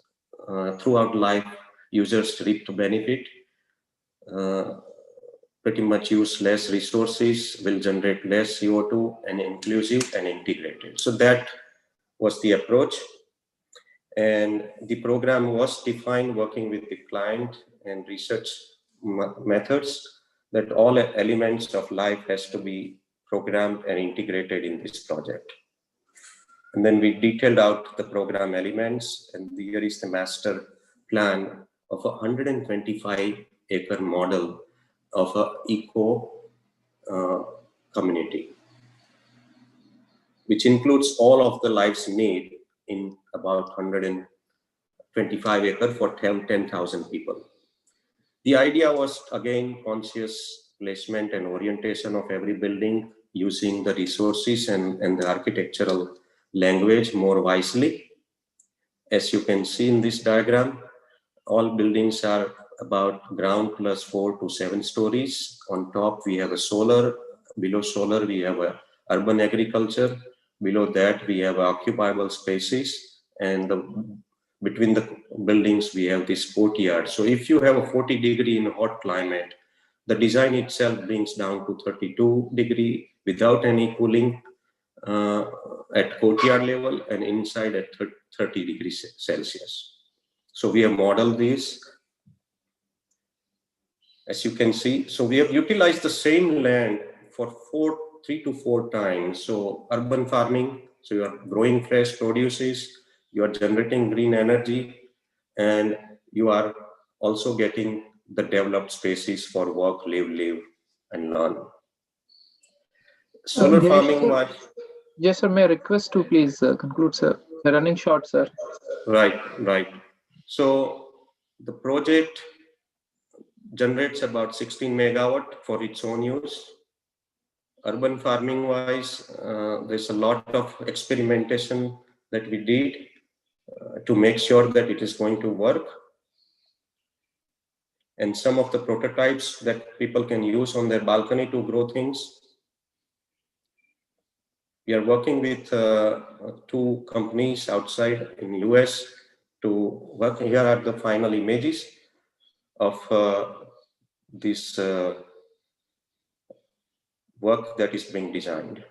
throughout life users reap the benefit. Pretty much use less resources, will generate less CO2, and inclusive and integrated. So that was the approach. And the program was defined working with the client and research methods that all elements of life has to be programmed and integrated in this project. And then we detailed out the program elements, and here is the master plan of a 125-acre model of an eco community, which includes all of the life's need in about 125 acres for 10,000 people. The idea was, again, conscious placement and orientation of every building using the resources and the architectural language more wisely. As you can see in this diagram, all buildings are about ground plus 4 to 7 stories. On top, we have a solar. Below solar, we have a urban agriculture. Below that, we have occupiable spaces. And between the buildings, we have this courtyard. So if you have a 40 degree in hot climate, the design itself brings down to 32 degree without any cooling at courtyard level and inside at 30 degrees Celsius. So we have modeled this. As you can see, so we have utilized the same land for 3 to 4 times. So urban farming, so you are growing fresh produces, you are generating green energy, and you are also getting the developed spaces for work, live, and learn. Solar farming was... Yes, sir, may I request to please conclude, sir. We're running short, sir. Right. So the project generates about 16 megawatt for its own use. Urban farming wise, there's a lot of experimentation that we did to make sure that it is going to work. And some of the prototypes that people can use on their balcony to grow things. We are working with 2 companies outside in US to work. Here are the final images of this work that is being designed.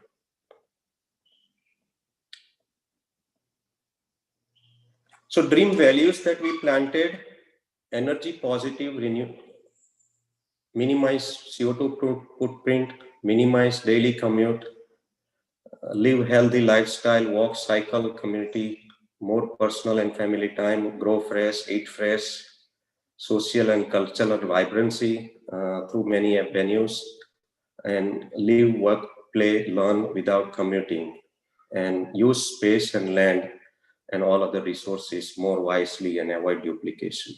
So dream values that we planted: energy positive, renew, minimize CO2 footprint, minimize daily commute, live healthy lifestyle, walk, cycle, community, more personal and family time, grow fresh, eat fresh, social and cultural vibrancy through many venues, and live, work, play, learn without commuting, and use space and land and all other resources more wisely and avoid duplication.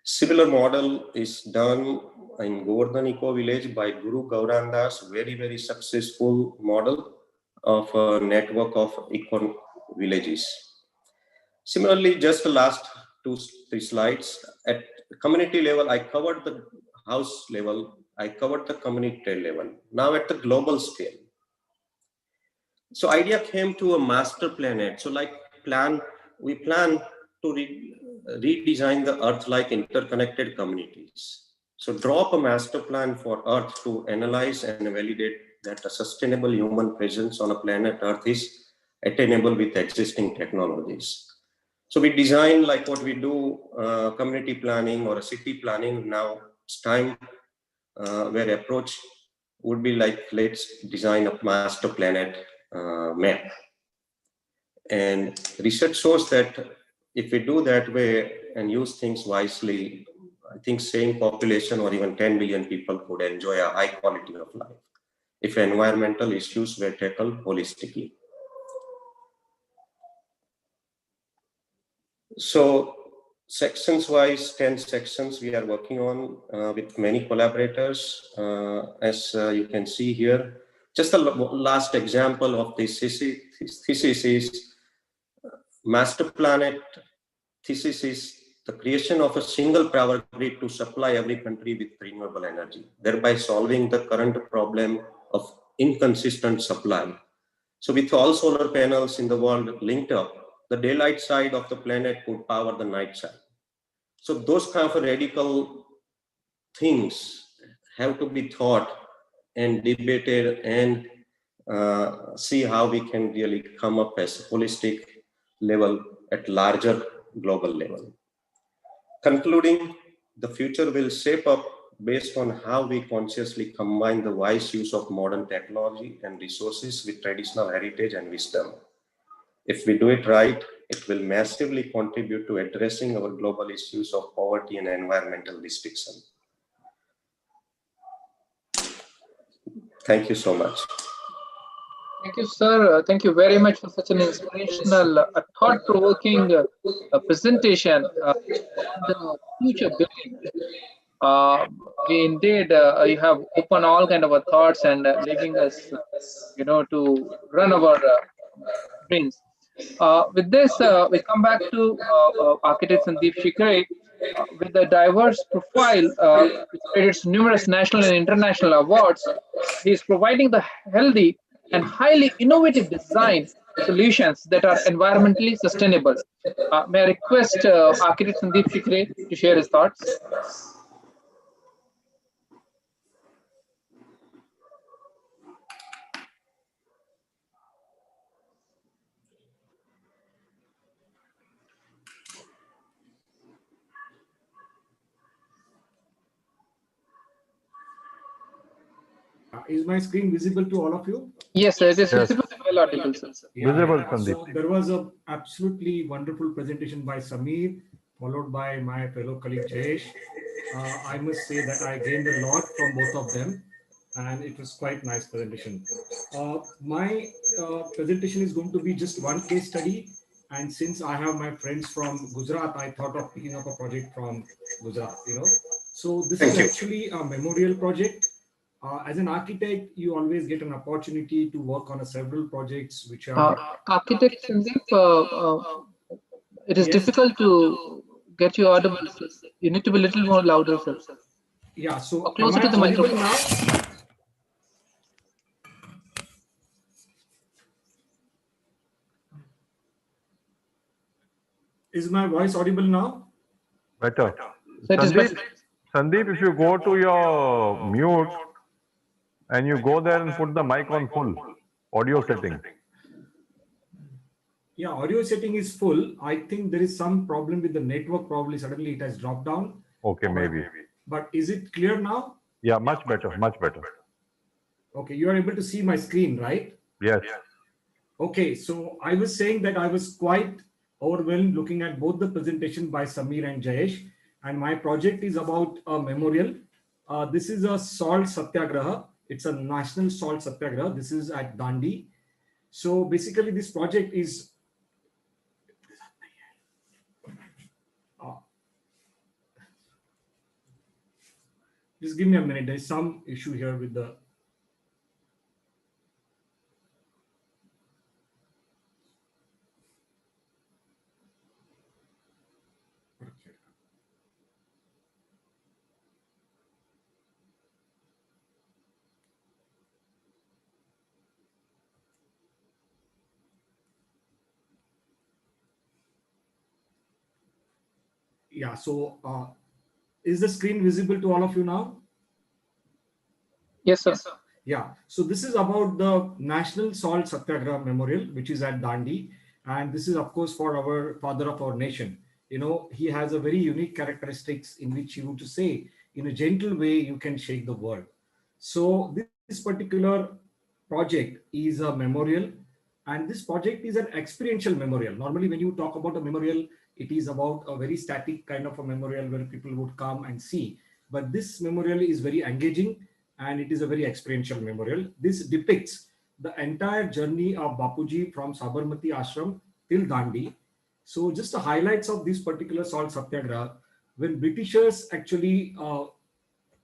Similar model is done in Govardhan Eco Village by Guru Gaurandas, very, very successful model of a network of eco villages. Similarly, just the last 2-3 slides, at community level, I covered the house level, I covered the community level. Now at the global scale. So idea came to a master planet. So we plan to redesign the Earth like interconnected communities. So draw up a master plan for Earth to analyze and validate that a sustainable human presence on a planet Earth is attainable with existing technologies. So we design like what we do, community planning or a city planning. Now it's time where approach would be like, let's design a master planet map. And research shows that if we do that way and use things wisely, I think same population or even 10 billion people could enjoy a high quality of life if environmental issues were tackled holistically. So sections wise, 10 sections we are working on with many collaborators. As you can see here, just the last example of this thesis is master planet thesis is the creation of a single power grid to supply every country with renewable energy, thereby solving the current problem of inconsistent supply. So with all solar panels in the world linked up, the daylight side of the planet could power the night side. So those kind of radical things have to be thought and debated and see how we can really come up as a holistic level at larger global level. Concluding, the future will shape up based on how we consciously combine the wise use of modern technology and resources with traditional heritage and wisdom. If we do it right, it will massively contribute to addressing our global issues of poverty and environmental restriction. Thank you so much. Thank you, sir. Thank you very much for such an inspirational, thought-provoking presentation on the future building. Indeed, you have opened all kind of thoughts and leaving us, to run our brains. With this, we come back to architect Sandeep Shikare with a diverse profile which credits numerous national and international awards. He is providing the healthy and highly innovative design solutions that are environmentally sustainable. May I request architect Sandeep Shikare to share his thoughts? Is my screen visible to all of you? Yes, sir. It is Yes. visible and well audible, sir. Visible, So Sandeep. there was a absolutely wonderful presentation by Samir, followed by my fellow colleague Jayesh. I must say that I gained a lot from both of them, and it was quite nice presentation. My presentation is going to be just one case study, and since I have my friends from Gujarat, I thought of picking up a project from Gujarat. So this Thank is you. actually a memorial project. As an architect, you always get an opportunity to work on several projects which are. Architect Sandeep, it is Yes. difficult to get you audible. Sir. You need to be a little more louder, sir. Yeah, so Or closer am I to the audible microphone. now? Is my voice audible now? Better. That is Sandeep, better. Sandeep, if you go to your mute and you go there and put the mic on full, audio setting. Yeah, audio setting is full. I think there is some problem with the network. Probably suddenly it has dropped down. Okay, maybe. But is it clear now? Yeah, much better, much better. Okay, you are able to see my screen, right? Yes. Okay, so I was saying that I was quite overwhelmed looking at both the presentation by Samir and Jayesh. And my project is about a memorial. This is a salt satyagraha. It's a national salt satyagraha. This is at Dandi. So basically this project is Just give me a minute. There's some issue here with the. Okay. Yeah, so is the screen visible to all of you now? Yes, sir. Yeah, so this is about the National Salt Satyagraha Memorial, which is at Dandi. And this is, of course, for our father of our nation. You know, he has a very unique characteristics in which he would say, in a gentle way, you can shake the world. So this particular project is a memorial, and this project is an experiential memorial. Normally, when you talk about a memorial, it is about a very static kind of a memorial where people would come and see. But this memorial is very engaging, and it is a very experiential memorial. This depicts the entire journey of Bapuji from Sabarmati Ashram till Dandi. So just the highlights of this particular salt satyagraha, when Britishers actually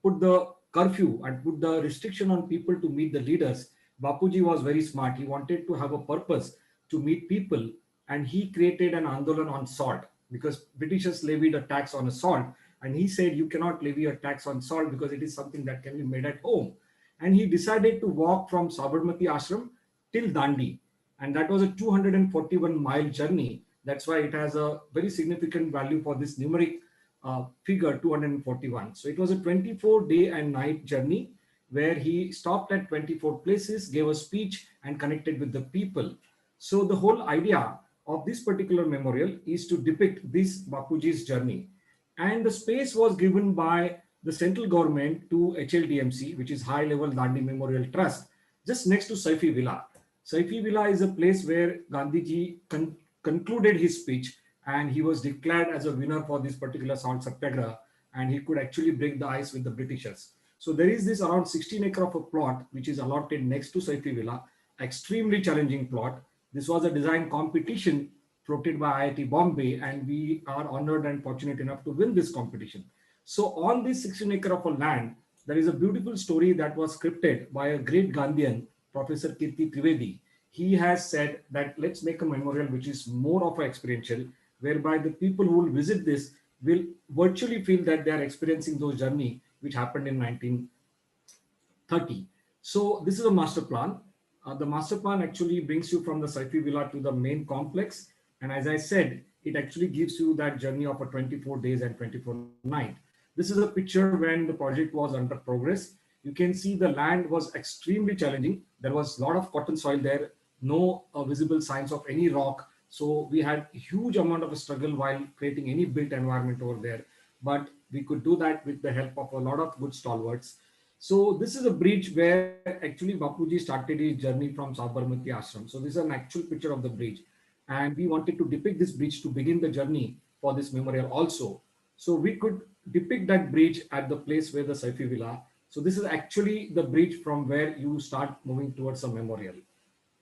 put the curfew and put the restriction on people to meet the leaders, Bapuji was very smart. He wanted to have a purpose to meet people, and he created an Andolan on salt because Britishers levied a tax on a salt. And he said, you cannot levy a tax on salt because it is something that can be made at home. And he decided to walk from Sabarmati Ashram till Dandi. And that was a 241-mile journey. That's why it has a very significant value for this numeric figure 241. So it was a 24-day and night journey where he stopped at 24 places, gave a speech, and connected with the people. So the whole idea of this particular memorial is to depict this Bapuji's journey. And the space was given by the central government to HLDMC, which is High Level Dandi Memorial Trust, just next to Saifi Villa. Saifi Villa is a place where Gandhiji concluded his speech, and he was declared as a winner for this particular salt satyagraha, and he could actually break the ice with the Britishers. So there is this around 16 acre of a plot which is allotted next to Saifi Villa, extremely challenging plot. This was a design competition floated by IIT Bombay, and we are honored and fortunate enough to win this competition. So on this 16 acre of a land, there is a beautiful story that was scripted by a great Gandhian, Professor Kirti Trivedi. He has said that let's make a memorial which is more of an experiential, whereby the people who will visit this will virtually feel that they are experiencing those journey which happened in 1930. So this is a master plan. The master plan actually brings you from the Saifi Villa to the main complex. And as I said, it actually gives you that journey of a 24 days and 24 nights. This is a picture when the project was under progress. You can see the land was extremely challenging. There was a lot of cotton soil there, no visible signs of any rock. So we had a huge amount of a struggle while creating any built environment over there. But we could do that with the help of a lot of good stalwarts. So this is a bridge where actually Bapuji started his journey from Sabarmati Ashram. So this is an actual picture of the bridge. And we wanted to depict this bridge to begin the journey for this memorial also. So we could depict that bridge at the place where the Saifi Villa. So this is actually the bridge from where you start moving towards a memorial.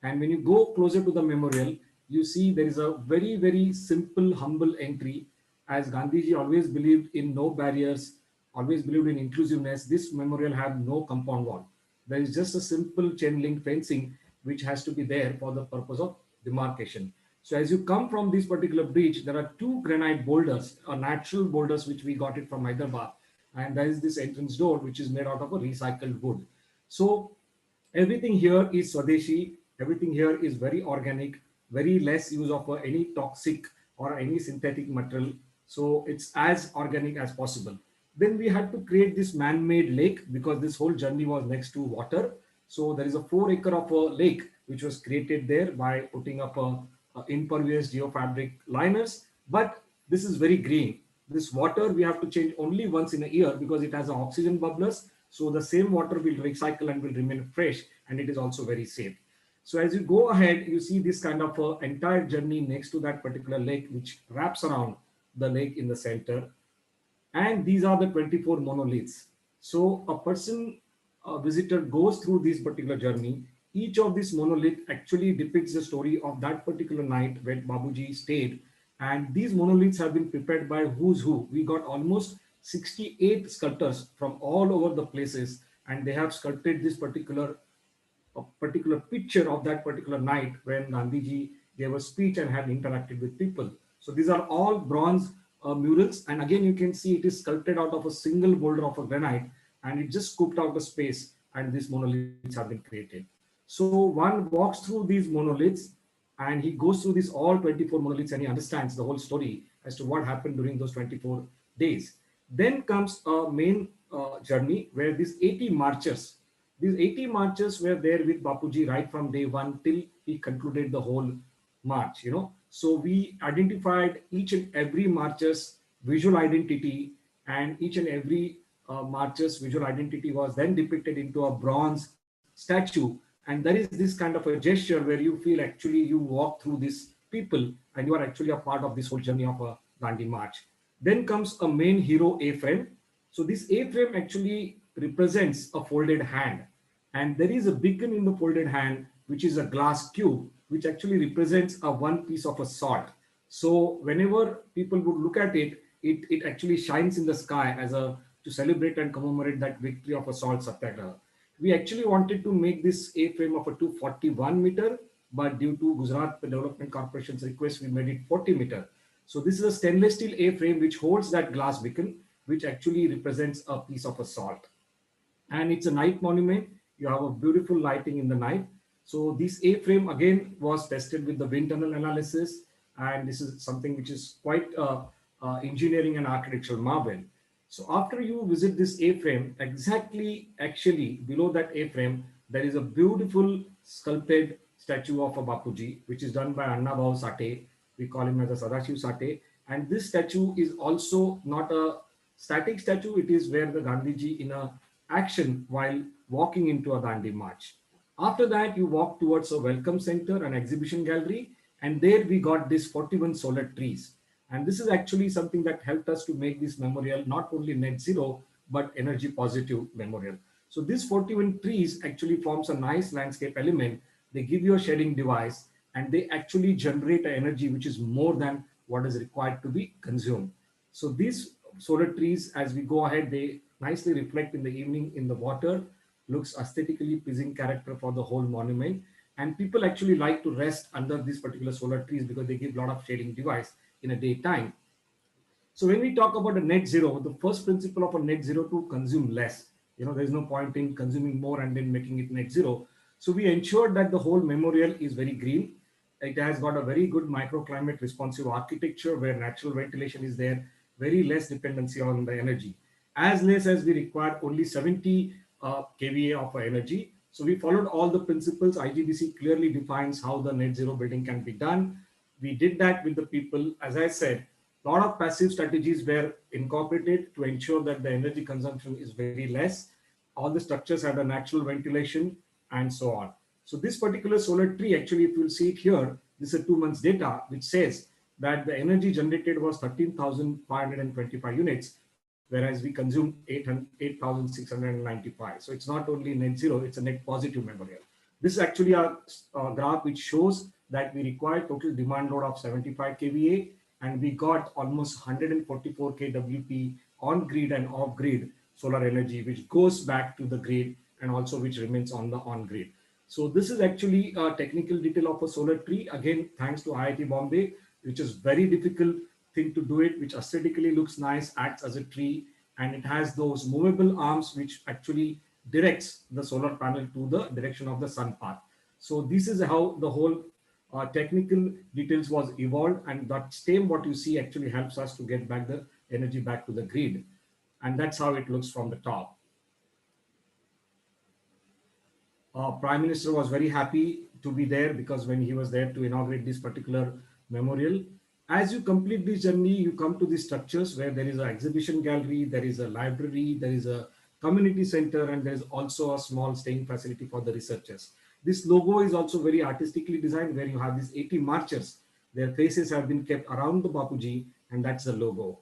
And when you go closer to the memorial, you see there is a very, very simple, humble entry. As Gandhiji always believed in no barriers, always believed in inclusiveness, this memorial had no compound wall. There is just a simple chain link fencing which has to be there for the purpose of demarcation. So as you come from this particular bridge, there are two granite boulders, natural boulders, which we got it from Hyderabad. And there is this entrance door, which is made out of a recycled wood. So everything here is Swadeshi. Everything here is very organic, very less use of any toxic or any synthetic material. So it's as organic as possible. Then we had to create this man-made lake because this whole journey was next to water. So there is a 4 acre of a lake, which was created there by putting up a impervious geofabric liners, but this is very green. This water we have to change only once in a year because it has an oxygen bubblers. So the same water will recycle and will remain fresh, and it is also very safe. So as you go ahead, you see this kind of entire journey next to that particular lake, which wraps around the lake in the center. And these are the 24 monoliths. So a person, a visitor goes through this particular journey. Each of these monolith actually depicts the story of that particular night when Bapuji stayed. And these monoliths have been prepared by who's who. We got almost 68 sculptors from all over the places, and they have sculpted this particular picture of that particular night when Gandhiji gave a speech and had interacted with people. So these are all bronze murals, and again you can see it is sculpted out of a single boulder of a granite, and it just scooped out the space, and these monoliths have been created. So one walks through these monoliths, and he goes through these all 24 monoliths, and he understands the whole story as to what happened during those 24 days. Then comes a main journey where these 80 marchers were there with Bapuji right from day one till he concluded the whole march, So we identified each and every marcher's visual identity, and each and every marcher's visual identity was then depicted into a bronze statue. And there is this kind of a gesture where you feel actually you walk through these people and you are actually a part of this whole journey of a Gandhi march. Then comes a main hero A-frame. So this A-frame actually represents a folded hand. And there is a beacon in the folded hand, which is a glass cube, which actually represents a one piece of a salt. So whenever people would look at it, it actually shines in the sky as to celebrate and commemorate that victory of a salt satyagraha. We actually wanted to make this A-frame of a 241 meter, but due to Gujarat Development Corporation's request, we made it 40 meter. So this is a stainless steel A-frame which holds that glass beacon, which actually represents a piece of a salt. And it's a night monument. You have a beautiful lighting in the night. So this A-frame again was tested with the wind tunnel analysis. And this is something which is quite engineering and architectural marvel. So after you visit this A-frame, actually below that A-frame, there is a beautiful sculpted statue of a Bapuji, which is done by Anna Bhau Sate. We call him as a Sadashiv Sate. And this statue is also not a static statue. It is where the Gandhiji in a action while walking into a Dandi march. After that, you walk towards a welcome center, an exhibition gallery, and there we got these 41 solar trees. And this is actually something that helped us to make this memorial not only net zero, but energy positive memorial. So these 41 trees actually forms a nice landscape element. They give you a shading device, and they actually generate an energy which is more than what is required to be consumed. So these solar trees, as we go ahead, they nicely reflect in the evening in the water, looks aesthetically pleasing character for the whole monument. And people actually like to rest under these particular solar trees because they give a lot of shading device in a daytime. So when we talk about a net zero, the first principle of a net zero to consume less. There's no point in consuming more and then making it net zero. So we ensured that the whole memorial is very green. It has got a very good microclimate responsive architecture where natural ventilation is there, very less dependency on the energy. As less as we require only 70 kVA of energy. So we followed all the principles. IGBC clearly defines how the net zero building can be done. We did that with the people. As I said, a lot of passive strategies were incorporated to ensure that the energy consumption is very less. All the structures have a natural ventilation and so on. So this particular solar tree, actually, if you'll see it here, this is 2 months data, which says that the energy generated was 13,525 units, whereas we consumed 8,695. So it's not only net zero, it's a net positive memorial. This is actually a graph which shows that we required total demand load of 75 kVA, and we got almost 144 kWp on grid and off grid solar energy, which goes back to the grid and also which remains on the on grid. So this is actually a technical detail of a solar tree. Again, thanks to IIT Bombay, which is very difficult thing to do it, which aesthetically looks nice, acts as a tree, and it has those movable arms which actually directs the solar panel to the direction of the sun path. So this is how the whole technical details was evolved, and that same what you see actually helps us to get back the energy back to the grid. And that's how it looks from the top. Prime Minister was very happy to be there because when he was there to inaugurate this particular memorial. As you complete this journey, you come to these structures where there is an exhibition gallery, there is a library, there is a community center, and there is also a small staying facility for the researchers. This logo is also very artistically designed, where you have these 80 marchers. Their faces have been kept around the Bapuji, and that's the logo.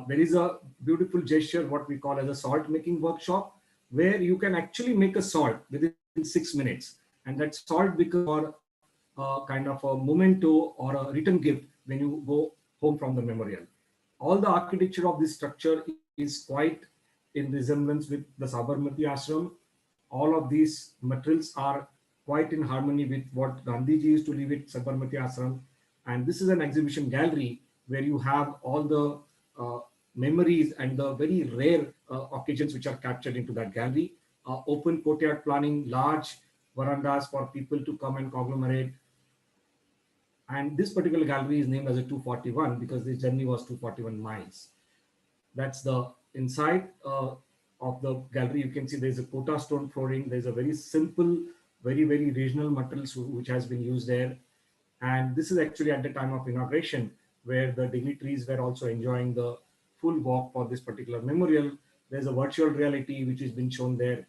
There is a beautiful gesture, what we call as a salt making workshop, where you can actually make a salt within 6 minutes. And that salt becomes kind of a memento or a written gift when you go home from the memorial. All the architecture of this structure is quite in resemblance with the Sabarmati ashram. All of these materials are quite in harmony with what Gandhiji used to live at Sabarmati ashram. And this is an exhibition gallery where you have all the memories and the very rare occasions which are captured into that gallery. Open courtyard planning, large verandas for people to come and conglomerate. And this particular gallery is named as a 241 because this journey was 241 miles. That's the inside of the gallery. You can see there's a Kota stone flooring. There's a very simple, very regional materials which has been used there. And this is actually at the time of inauguration where the dignitaries were also enjoying the full walk for this particular memorial. There's a virtual reality which has been shown there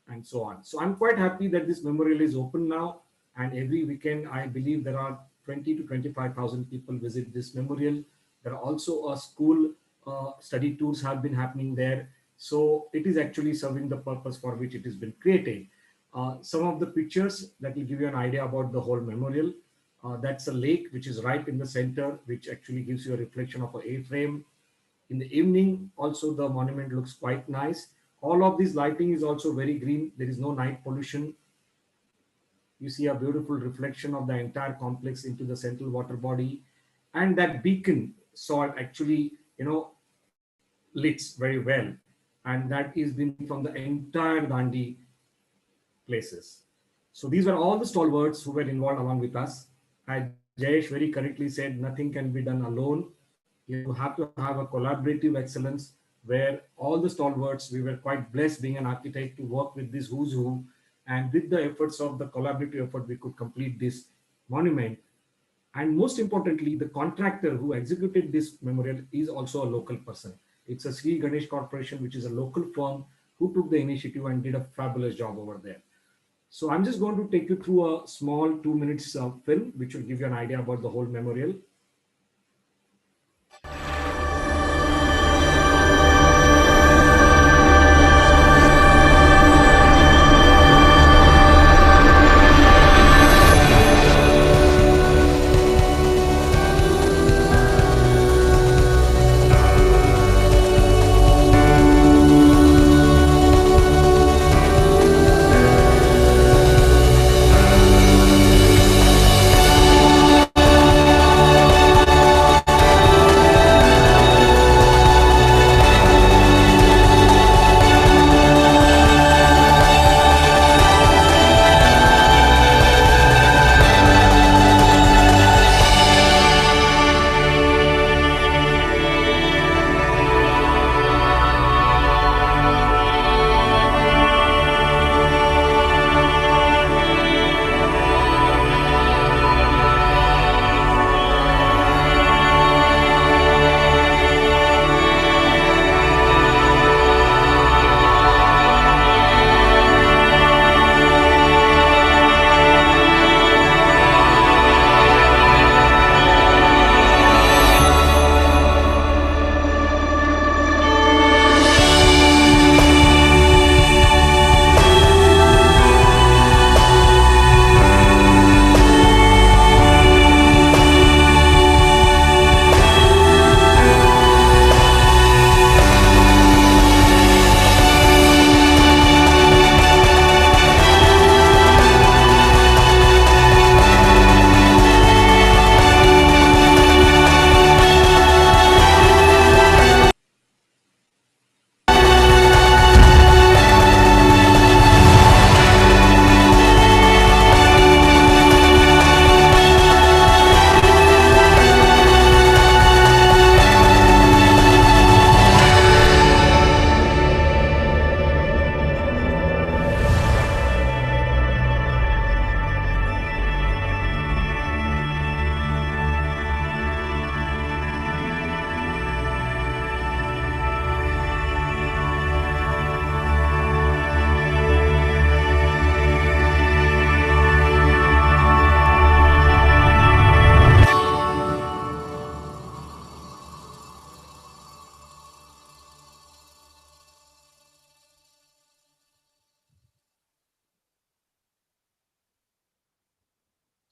and so on. So I'm quite happy that this memorial is open now. And every weekend, I believe there are 20 to 25,000 people visit this memorial. There are also a school study tours have been happening there. So it is actually serving the purpose for which it has been created. Some of the pictures that will give you an idea about the whole memorial. That's a lake which is right in the center, which actually gives you a reflection of an A-frame. In the evening, also the monument looks quite nice. All of this lighting is also very green. There is no night pollution. You see a beautiful reflection of the entire complex into the central water body. And that beacon saw actually, lit very well. And that is been from the entire Dandi places. So these were all the stalwarts who were involved along with us. As Jayesh very correctly said, nothing can be done alone. You have to have a collaborative excellence where all the stalwarts, we were quite blessed being an architect to work with this who's who. And with the efforts of the collaborative effort, we could complete this monument. And most importantly, the contractor who executed this memorial is also a local person. It's a Sri Ganesh Corporation, which is a local firm who took the initiative and did a fabulous job over there. So I'm just going to take you through a small 2 minutes film, which will give you an idea about the whole memorial.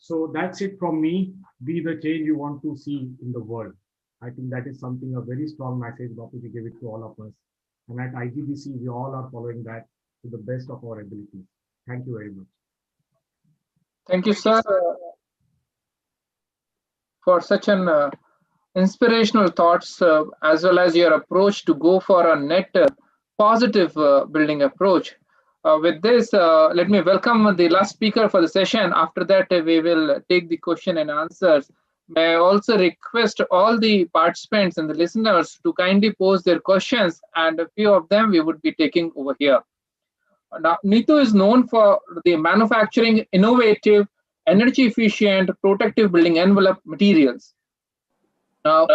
So that's it from me. Be the change you want to see in the world. I think that is something, a very strong message Bapuji gave it to all of us. And at IGBC, we all are following that to the best of our abilities. Thank you very much. Thank you, sir, for such an inspirational thoughts, as well as your approach to go for a net positive building approach. With this, let me welcome the last speaker for the session. After that, we will take the question and answers. May I also request all the participants and the listeners to kindly pose their questions, and a few of them we would be taking over here. Now, Neetu is known for the manufacturing innovative, energy efficient, protective building envelope materials. Now,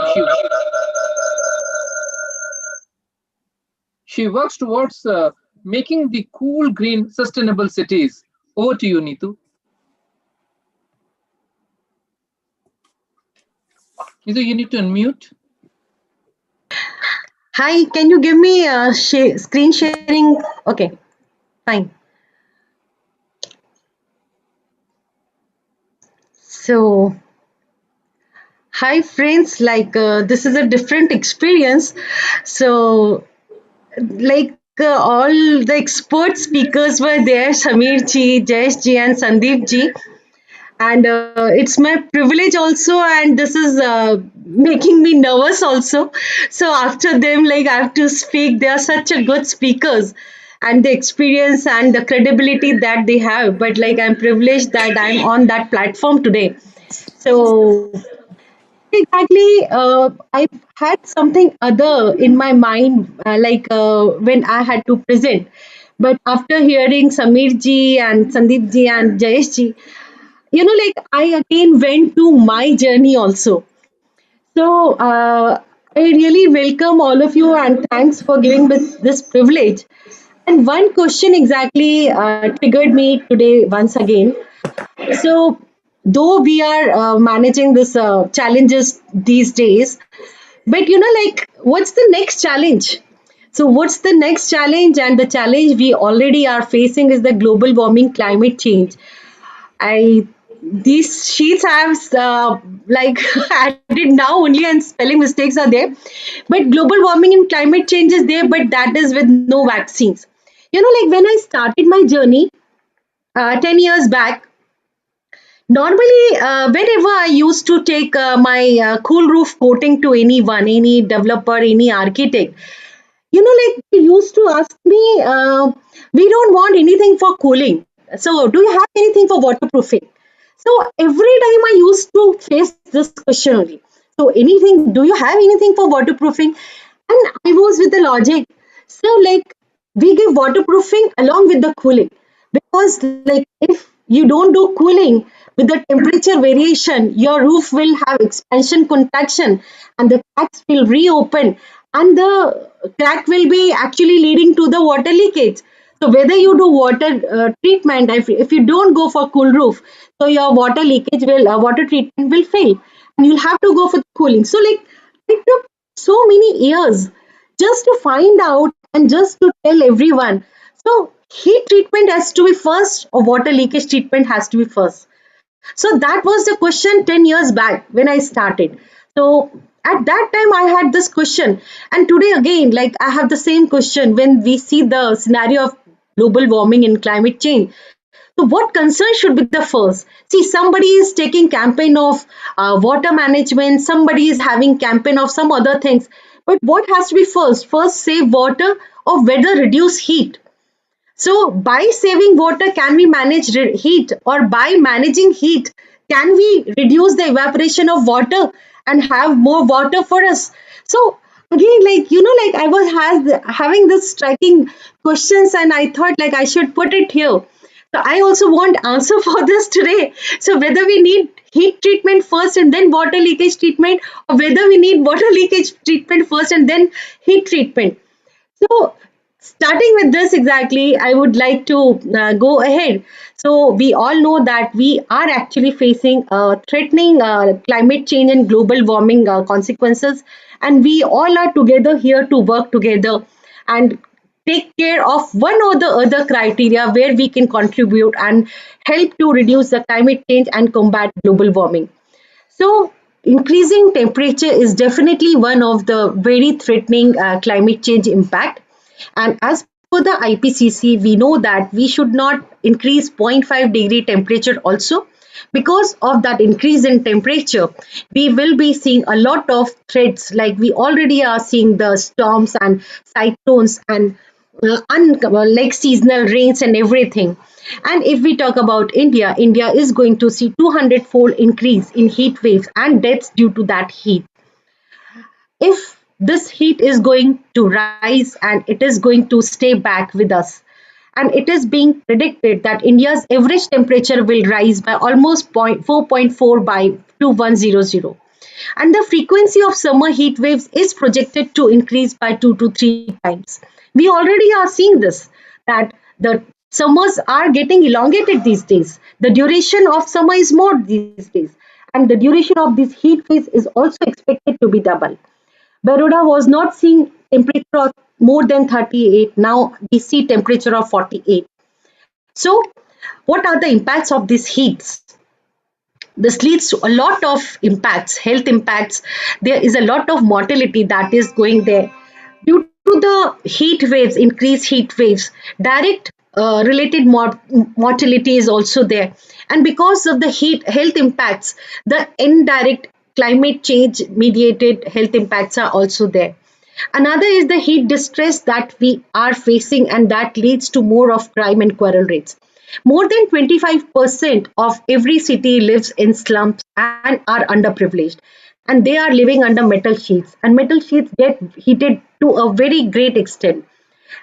she works towards making the cool, green, sustainable cities. Over to you, Neetu. Neetu, you need to unmute. Hi, can you give me screen sharing? Okay, fine. So, hi friends, this is a different experience. So, all the expert speakers were there, Samir ji, Jayesh ji and Sandeep ji. And it's my privilege also, and this is making me nervous also. So after them, I have to speak. They are such a good speakers, and the experience and the credibility that they have. But I'm privileged that I'm on that platform today. So exactly, I had something other in my mind, when I had to present. But after hearing Samir ji and Sandeep ji and Jayesh ji, I again went to my journey also. So I really welcome all of you and thanks for giving me this privilege. And one question exactly triggered me today once again. So though we are managing this challenges these days, but what's the next challenge? So what's the next challenge? And the challenge we already are facing is the global warming, climate change. I these sheets have added now only, and spelling mistakes are there. But global warming and climate change is there, but that is with no vaccines. When I started my journey 10 years back, normally whenever I used to take my cool roof coating to anyone, any developer, any architect, they used to ask me, we don't want anything for cooling. So, do you have anything for waterproofing? So, every time I used to face this question only. So, anything, do you have anything for waterproofing? And I was with the logic. So, we give waterproofing along with the cooling. Because, if you don't do cooling with the temperature variation, your roof will have expansion, contraction, and the cracks will reopen, and the crack will be actually leading to the water leakage. So whether you do water treatment, if you don't go for cool roof, so your water leakage will water treatment will fail, and you'll have to go for cooling. So it took so many years just to find out and just to tell everyone. So heat treatment has to be first, or water leakage treatment has to be first. So that was the question 10 years back when I started. So at that time, I had this question. And today, again, I have the same question when we see the scenario of global warming and climate change. So what concern should be the first? See, somebody is taking campaign of water management, somebody is having campaign of some other things. But what has to be first? First, save water or whether reduce heat. So, by saving water, can we manage heat? Or by managing heat, can we reduce the evaporation of water and have more water for us? So, again, I was having this striking questions, and I thought I should put it here. So, I also want answer for this today. So, whether we need heat treatment first and then water leakage treatment, or whether we need water leakage treatment first and then heat treatment. So, starting with this exactly, I would like to go ahead. So, we all know that we are actually facing threatening climate change and global warming consequences, and we all are together here to work together and take care of one or the other criteria where we can contribute and help to reduce the climate change and combat global warming. So, increasing temperature is definitely one of the very threatening climate change impact. And as per the IPCC, we know that we should not increase 0.5 degree temperature also. Because of that increase in temperature, we will be seeing a lot of threats, like we already are seeing the storms and cyclones and like seasonal rains and everything. And if we talk about India, India is going to see 200-fold increase in heat waves and deaths due to that heat. If this heat is going to rise and it is going to stay back with us, and it is being predicted that India's average temperature will rise by almost 4.4 by 2100. And the frequency of summer heat waves is projected to increase by 2 to 3 times. We already are seeing this, that the summers are getting elongated these days. The duration of summer is more these days. And the duration of this heat waves is also expected to be double. Baroda was not seeing temperature of more than 38. Now we see temperature of 48. So what are the impacts of these heats? This leads to a lot of impacts, health impacts. There is a lot of mortality that is going there. Due to the heat waves, increased heat waves, direct related mortality is also there. And because of the heat health impacts, the indirect climate change mediated health impacts are also there. Another is the heat distress that we are facing, and that leads to more of crime and quarrel rates. More than 25% of every city lives in slums and are underprivileged, and they are living under metal sheets, and metal sheets get heated to a very great extent.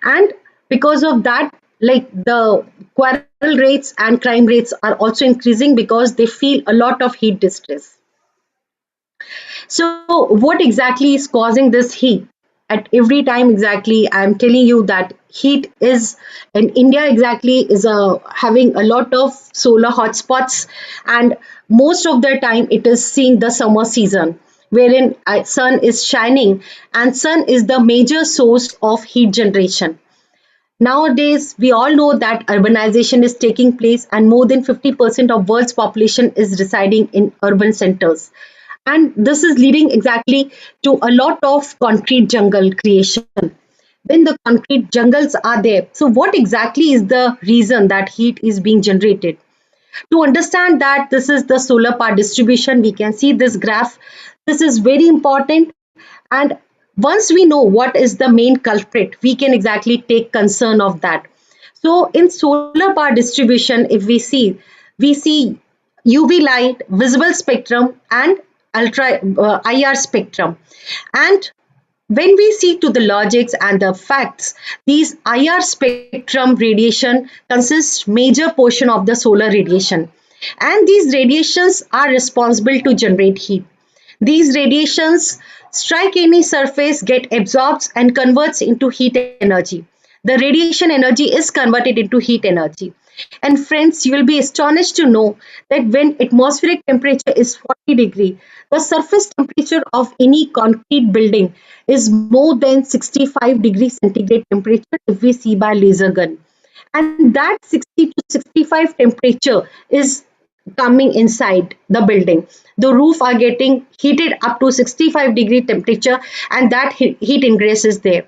And because of that, like the quarrel rates and crime rates are also increasing because they feel a lot of heat distress. So what exactly is causing this heat? At every time exactly, I'm telling you that heat is in India exactly is having a lot of solar hotspots, and most of the time it is seeing the summer season wherein sun is shining, and sun is the major source of heat generation. Nowadays, we all know that urbanization is taking place, and more than 50% of world's population is residing in urban centers. And this is leading exactly to a lot of concrete jungle creation. When the concrete jungles are there, so what exactly is the reason that heat is being generated? To understand that, this is the solar power distribution. We can see this graph. This is very important. And once we know what is the main culprit, we can exactly take concern of that. So in solar power distribution, if we see UV light, visible spectrum, and ultra IR spectrum. And when we see to the logics and the facts, these IR spectrum radiation consists major portion of the solar radiation, and these radiations are responsible to generate heat. These radiations strike any surface, get absorbed and converts into heat energy. The radiation energy is converted into heat energy. And friends, you will be astonished to know that when atmospheric temperature is 40 degree, the surface temperature of any concrete building is more than 65 degrees centigrade temperature if we see by laser gun. And that 60 to 65 temperature is coming inside the building. The roof are getting heated up to 65 degree temperature, and that heat ingress is there.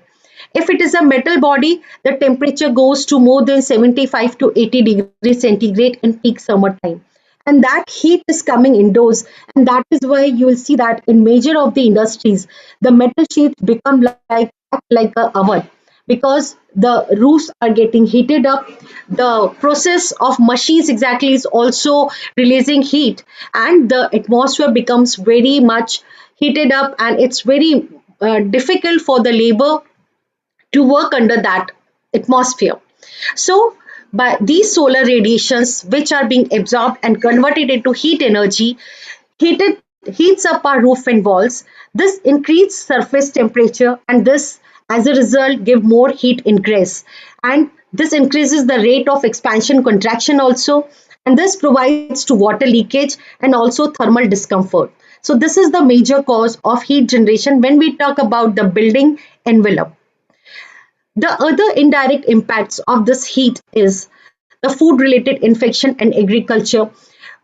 If it is a metal body, the temperature goes to more than 75 to 80 degrees centigrade in peak summer time. And that heat is coming indoors, and that is why you will see that in major of the industries, the metal sheets become like a oven, because the roofs are getting heated up. The process of machines exactly is also releasing heat, and the atmosphere becomes very much heated up, and it's very difficult for the labor to work under that atmosphere. So by these solar radiations which are being absorbed and converted into heat energy, heats up our roof and walls. This increases surface temperature, and this as a result give more heat ingress, and this increases the rate of expansion contraction also, and this provides to water leakage and also thermal discomfort. So this is the major cause of heat generation when we talk about the building envelope. The other indirect impacts of this heat is the food related infection and agriculture,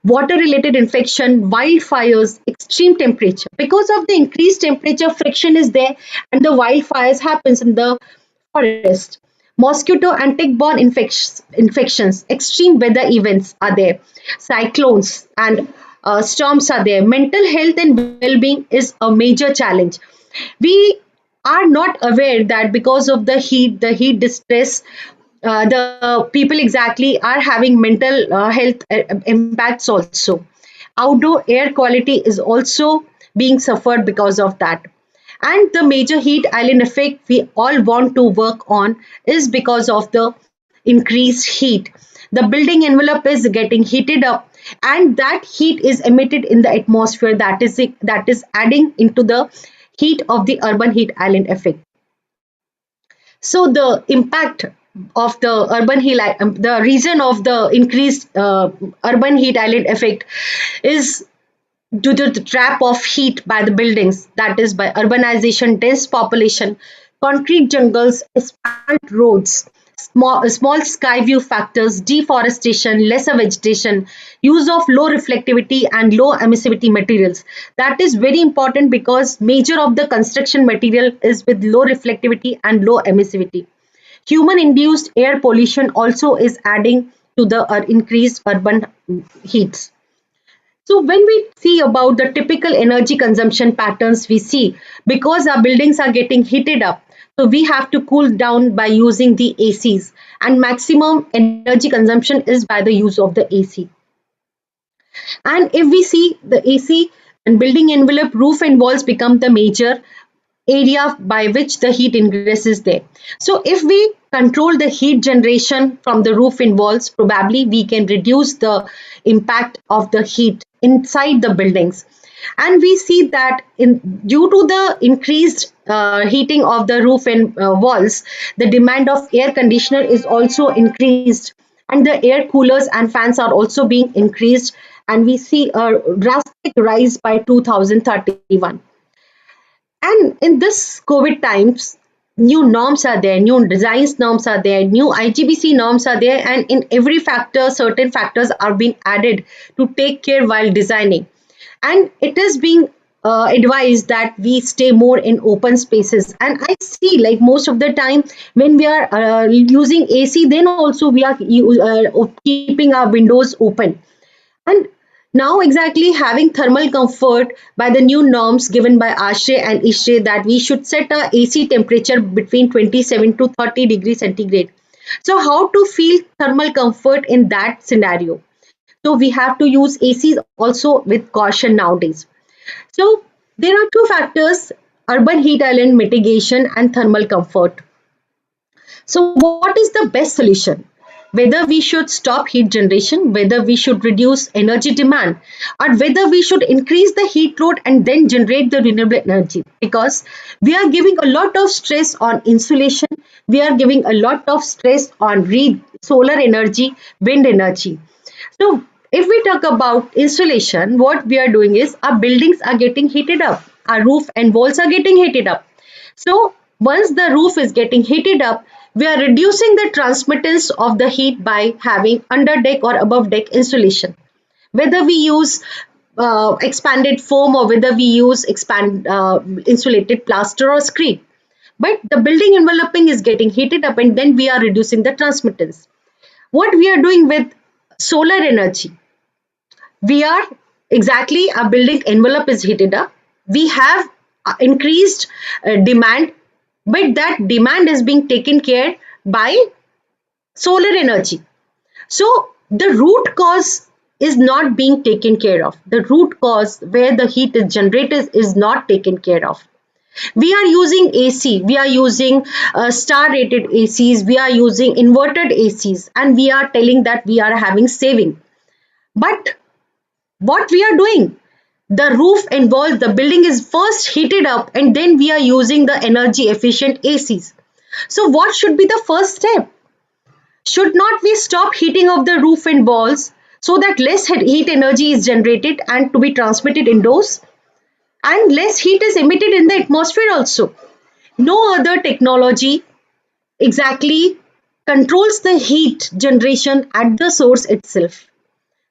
water related infection, wildfires, extreme temperature. Because of the increased temperature, friction is there and the wildfires happens in the forest. Mosquito and tick-borne infections, extreme weather events are there, cyclones and storms are there. Mental health and well-being is a major challenge. We are not aware that because of the heat distress, the people exactly are having mental health impacts also. Outdoor air quality is also being suffered because of that. And the major heat island effect we all want to work on is because of the increased heat. The building envelope is getting heated up, and that heat is emitted in the atmosphere, that is adding into the heat of the urban heat island effect. So the impact of the the reason of the increased urban heat island effect is due to the trap of heat by the buildings, that is by urbanization, dense population, concrete jungles, asphalt roads, small sky view factors, deforestation, lesser vegetation, use of low reflectivity and low emissivity materials. That is very important because major of the construction material is with low reflectivity and low emissivity. Human induced air pollution also is adding to the increased urban heats. So when we see about the typical energy consumption patterns, we see because our buildings are getting heated up, so we have to cool down by using the ACs, and maximum energy consumption is by the use of the AC. And if we see the AC and building envelope, roof and walls become the major area by which the heat ingress is there. So if we control the heat generation from the roof and walls, probably we can reduce the impact of the heat inside the buildings. And we see that due to the increased heating of the roof and walls, the demand of air conditioner is also increased, and the air coolers and fans are also being increased, and we see a drastic rise by 2031. And in this COVID times, new norms are there, new designs norms are there, new IGBC norms are there, and in every factor, certain factors are being added to take care while designing. And it is being advised that we stay more in open spaces. And I see like most of the time when we are using AC, then also we are keeping our windows open. And now exactly having thermal comfort by the new norms given by ASHRAE and ISHRAE that we should set a AC temperature between 27 to 30 degrees centigrade. So how to feel thermal comfort in that scenario? So we have to use ACs also with caution nowadays. So there are two factors: urban heat island mitigation and thermal comfort. So what is the best solution? Whether we should stop heat generation, whether we should reduce energy demand, or whether we should increase the heat load and then generate the renewable energy. Because we are giving a lot of stress on insulation, we are giving a lot of stress on solar energy, wind energy. So if we talk about insulation, what we are doing is our buildings are getting heated up, our roof and walls are getting heated up. So once the roof is getting heated up, we are reducing the transmittance of the heat by having under deck or above deck insulation. Whether we use expanded foam or whether we use insulated plaster or screen. But the building enveloping is getting heated up and then we are reducing the transmittance. What we are doing with solar energy? We are exactly, our building envelope is heated up. We have increased demand, but that demand is being taken care by solar energy. So the root cause is not being taken care of. The root cause where the heat is generated is not taken care of. We are using AC, we are using star rated ACs, we are using inverted ACs, and we are telling that we are having saving. But what we are doing? The roof and walls, the building is first heated up and then we are using the energy efficient ACs. So what should be the first step? Should not we stop heating of the roof and walls so that less heat energy is generated and to be transmitted indoors? And less heat is emitted in the atmosphere also. No other technology exactly controls the heat generation at the source itself.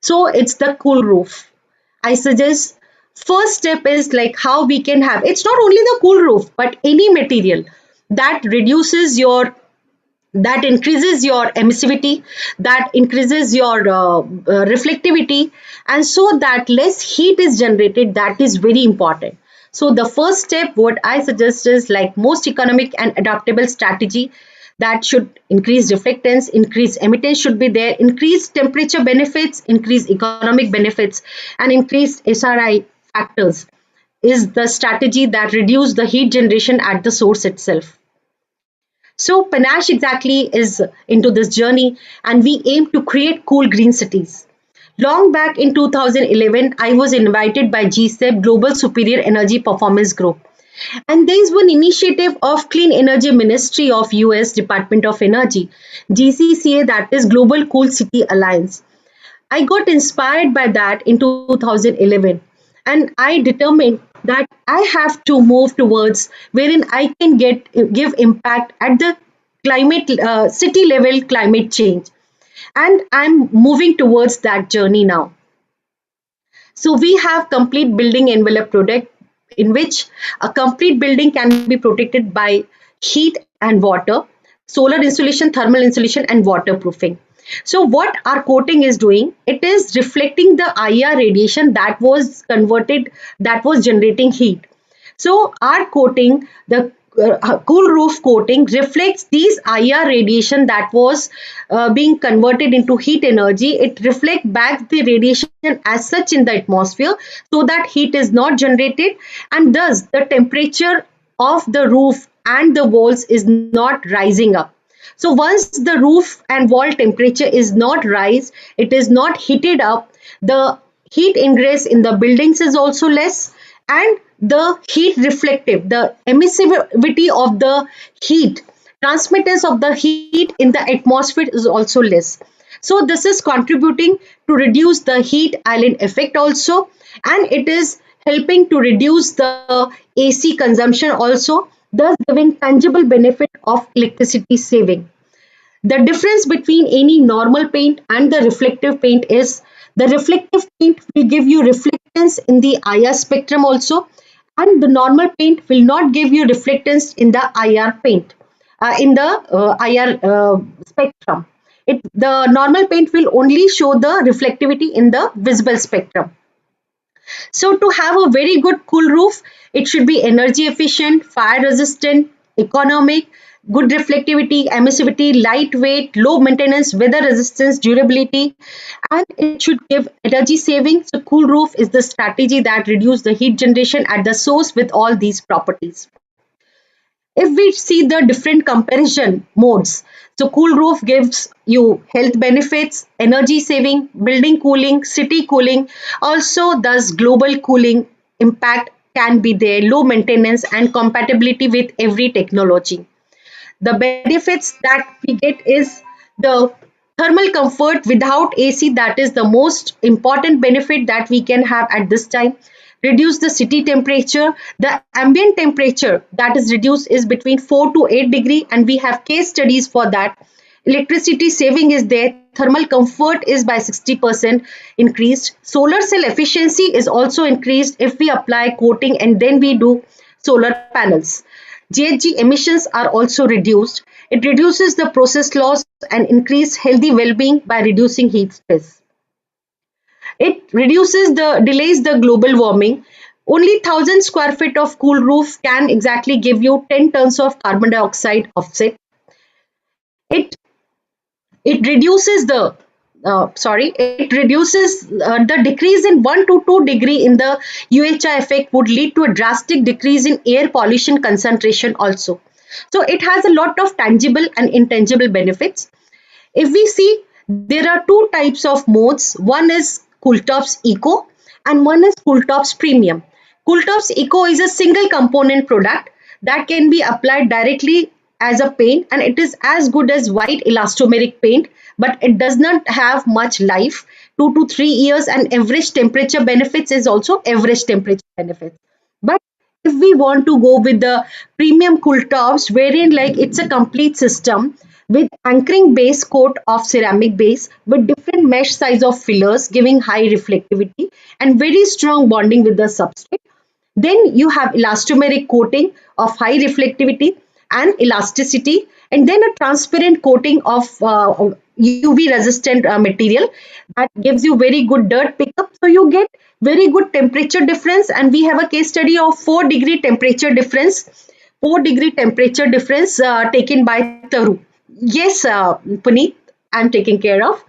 So it's the cool roof. I suggest first step is like how we can have, it's not only the cool roof, but any material that reduces your, that increases your emissivity, that increases your reflectivity, and so that less heat is generated. That is very important. So the first step, what I suggest is like most economic and adaptable strategy, that should increase reflectance, increase emittance should be there, increase temperature benefits, increase economic benefits, and increase SRI factors is the strategy that reduce the heat generation at the source itself. So Panache exactly is into this journey, and we aim to create cool green cities. Long back in 2011, I was invited by GSEP Global Superior Energy Performance Group. And there is one initiative of Clean Energy Ministry of US Department of Energy, GCCA, that is Global Cool City Alliance. I got inspired by that in 2011, and I determined that I have to move towards wherein I can give impact at the climate city level climate change, and I'm moving towards that journey now. So we have complete building envelope product, in which a complete building can be protected by heat and water, solar insulation, thermal insulation, and waterproofing. So what our coating is doing, it is reflecting the IR radiation that was converted, that was generating heat. So our coating, the cool roof coating, reflects these IR radiation that was being converted into heat energy. It reflects back the radiation as such in the atmosphere, so that heat is not generated, and thus the temperature of the roof and the walls is not rising up. So once the roof and wall temperature is not rise, it is not heated up, the heat ingress in the buildings is also less, and the heat reflective, the emissivity of the heat, transmittance of the heat in the atmosphere is also less. So this is contributing to reduce the heat island effect also, and it is helping to reduce the AC consumption also, thus giving tangible benefit of electricity saving. The difference between any normal paint and the reflective paint is the reflective paint will give you reflectance in the IR spectrum also, and the normal paint will not give you reflectance in the IR paint, in the IR spectrum. The normal paint will only show the reflectivity in the visible spectrum. So to have a very good cool roof, it should be energy efficient, fire resistant, economic, good reflectivity, emissivity, lightweight, low maintenance, weather resistance, durability, and it should give energy saving. So cool roof is the strategy that reduces the heat generation at the source with all these properties. If we see the different comparison modes, so cool roof gives you health benefits, energy saving, building cooling, city cooling, also thus global cooling impact can be there, low maintenance and compatibility with every technology. The benefits that we get is the thermal comfort without AC, that is the most important benefit that we can have at this time. Reduce the city temperature. The ambient temperature that is reduced is between 4 to 8 degree, and we have case studies for that. Electricity saving is there. Thermal comfort is by 60% increased. Solar cell efficiency is also increased if we apply coating and then we do solar panels. GHG emissions are also reduced. It reduces the process loss and increase healthy well-being by reducing heat stress. It reduces the delays the global warming. Only 1,000 square feet of cool roof can exactly give you 10 tons of carbon dioxide offset. It reduces the the decrease in 1 to 2 degree in the UHI effect would lead to a drastic decrease in air pollution concentration also. So it has a lot of tangible and intangible benefits. If we see, there are two types of modes. One is Cooltops Eco and one is Cooltops Premium. Cooltops Eco is a single component product that can be applied directly as a paint, and it is as good as white elastomeric paint, but it does not have much life, 2 to 3 years, and average temperature benefits is also average temperature benefits. But if we want to go with the premium cool tops, wherein like it's a complete system, with anchoring base coat of ceramic base with different mesh size of fillers giving high reflectivity and very strong bonding with the substrate. Then you have elastomeric coating of high reflectivity and elasticity, and then a transparent coating of UV resistant material that gives you very good dirt pickup. So you get very good temperature difference, and we have a case study of 4-degree temperature difference. 4-degree temperature difference taken by Taru. Yes, Puneet, I'm taking care of.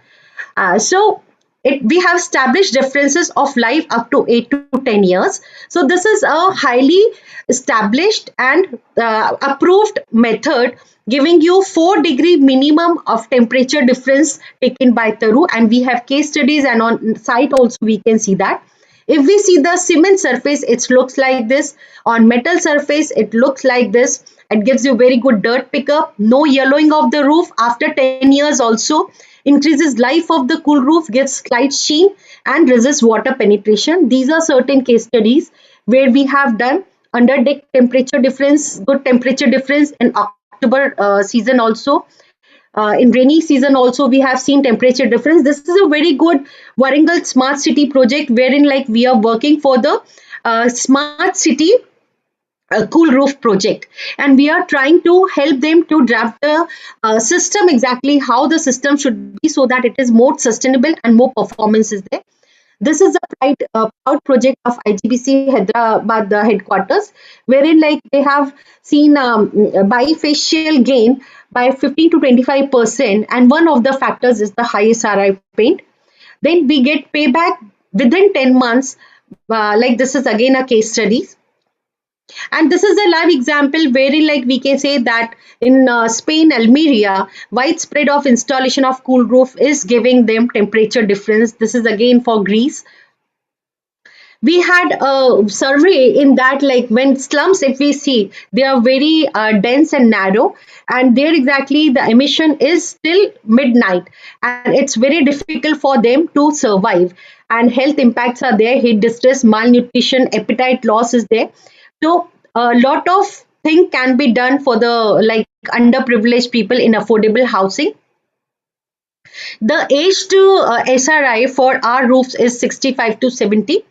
We have established references of life up to 8 to 10 years. So this is a highly established and approved method giving you 4-degree minimum of temperature difference taken by Taru, and we have case studies, and on site also we can see that. If we see the cement surface, it looks like this. On metal surface, it looks like this. It gives you very good dirt pickup, no yellowing of the roof after 10 years also. Increases life of the cool roof, gives slight sheen and resists water penetration. These are certain case studies where we have done under deck temperature difference, good temperature difference in October season also. In rainy season also we have seen temperature difference. This is a very good Warangal smart city project wherein like we are working for the smart city cool roof project, and we are trying to help them to draft the system exactly how the system should be so that it is more sustainable and more performance is there. This is a proud project of IGBC Hyderabad headquarters, wherein like they have seen bifacial gain by 15 to 25%, and one of the factors is the high SRI paint. Then we get payback within 10 months. Like this is again a case study. And this is a live example wherein like we can say that in Spain, Almeria, widespread of installation of cool roof is giving them temperature difference. This is again for Greece. We had a survey in that like when slums, if we see, they are very dense and narrow, and there exactly the emission is till midnight, and it's very difficult for them to survive, and health impacts are there, heat distress, malnutrition, appetite loss is there. So a lot of things can be done for the like underprivileged people in affordable housing. The age to SRI for our roofs is 65 to 70.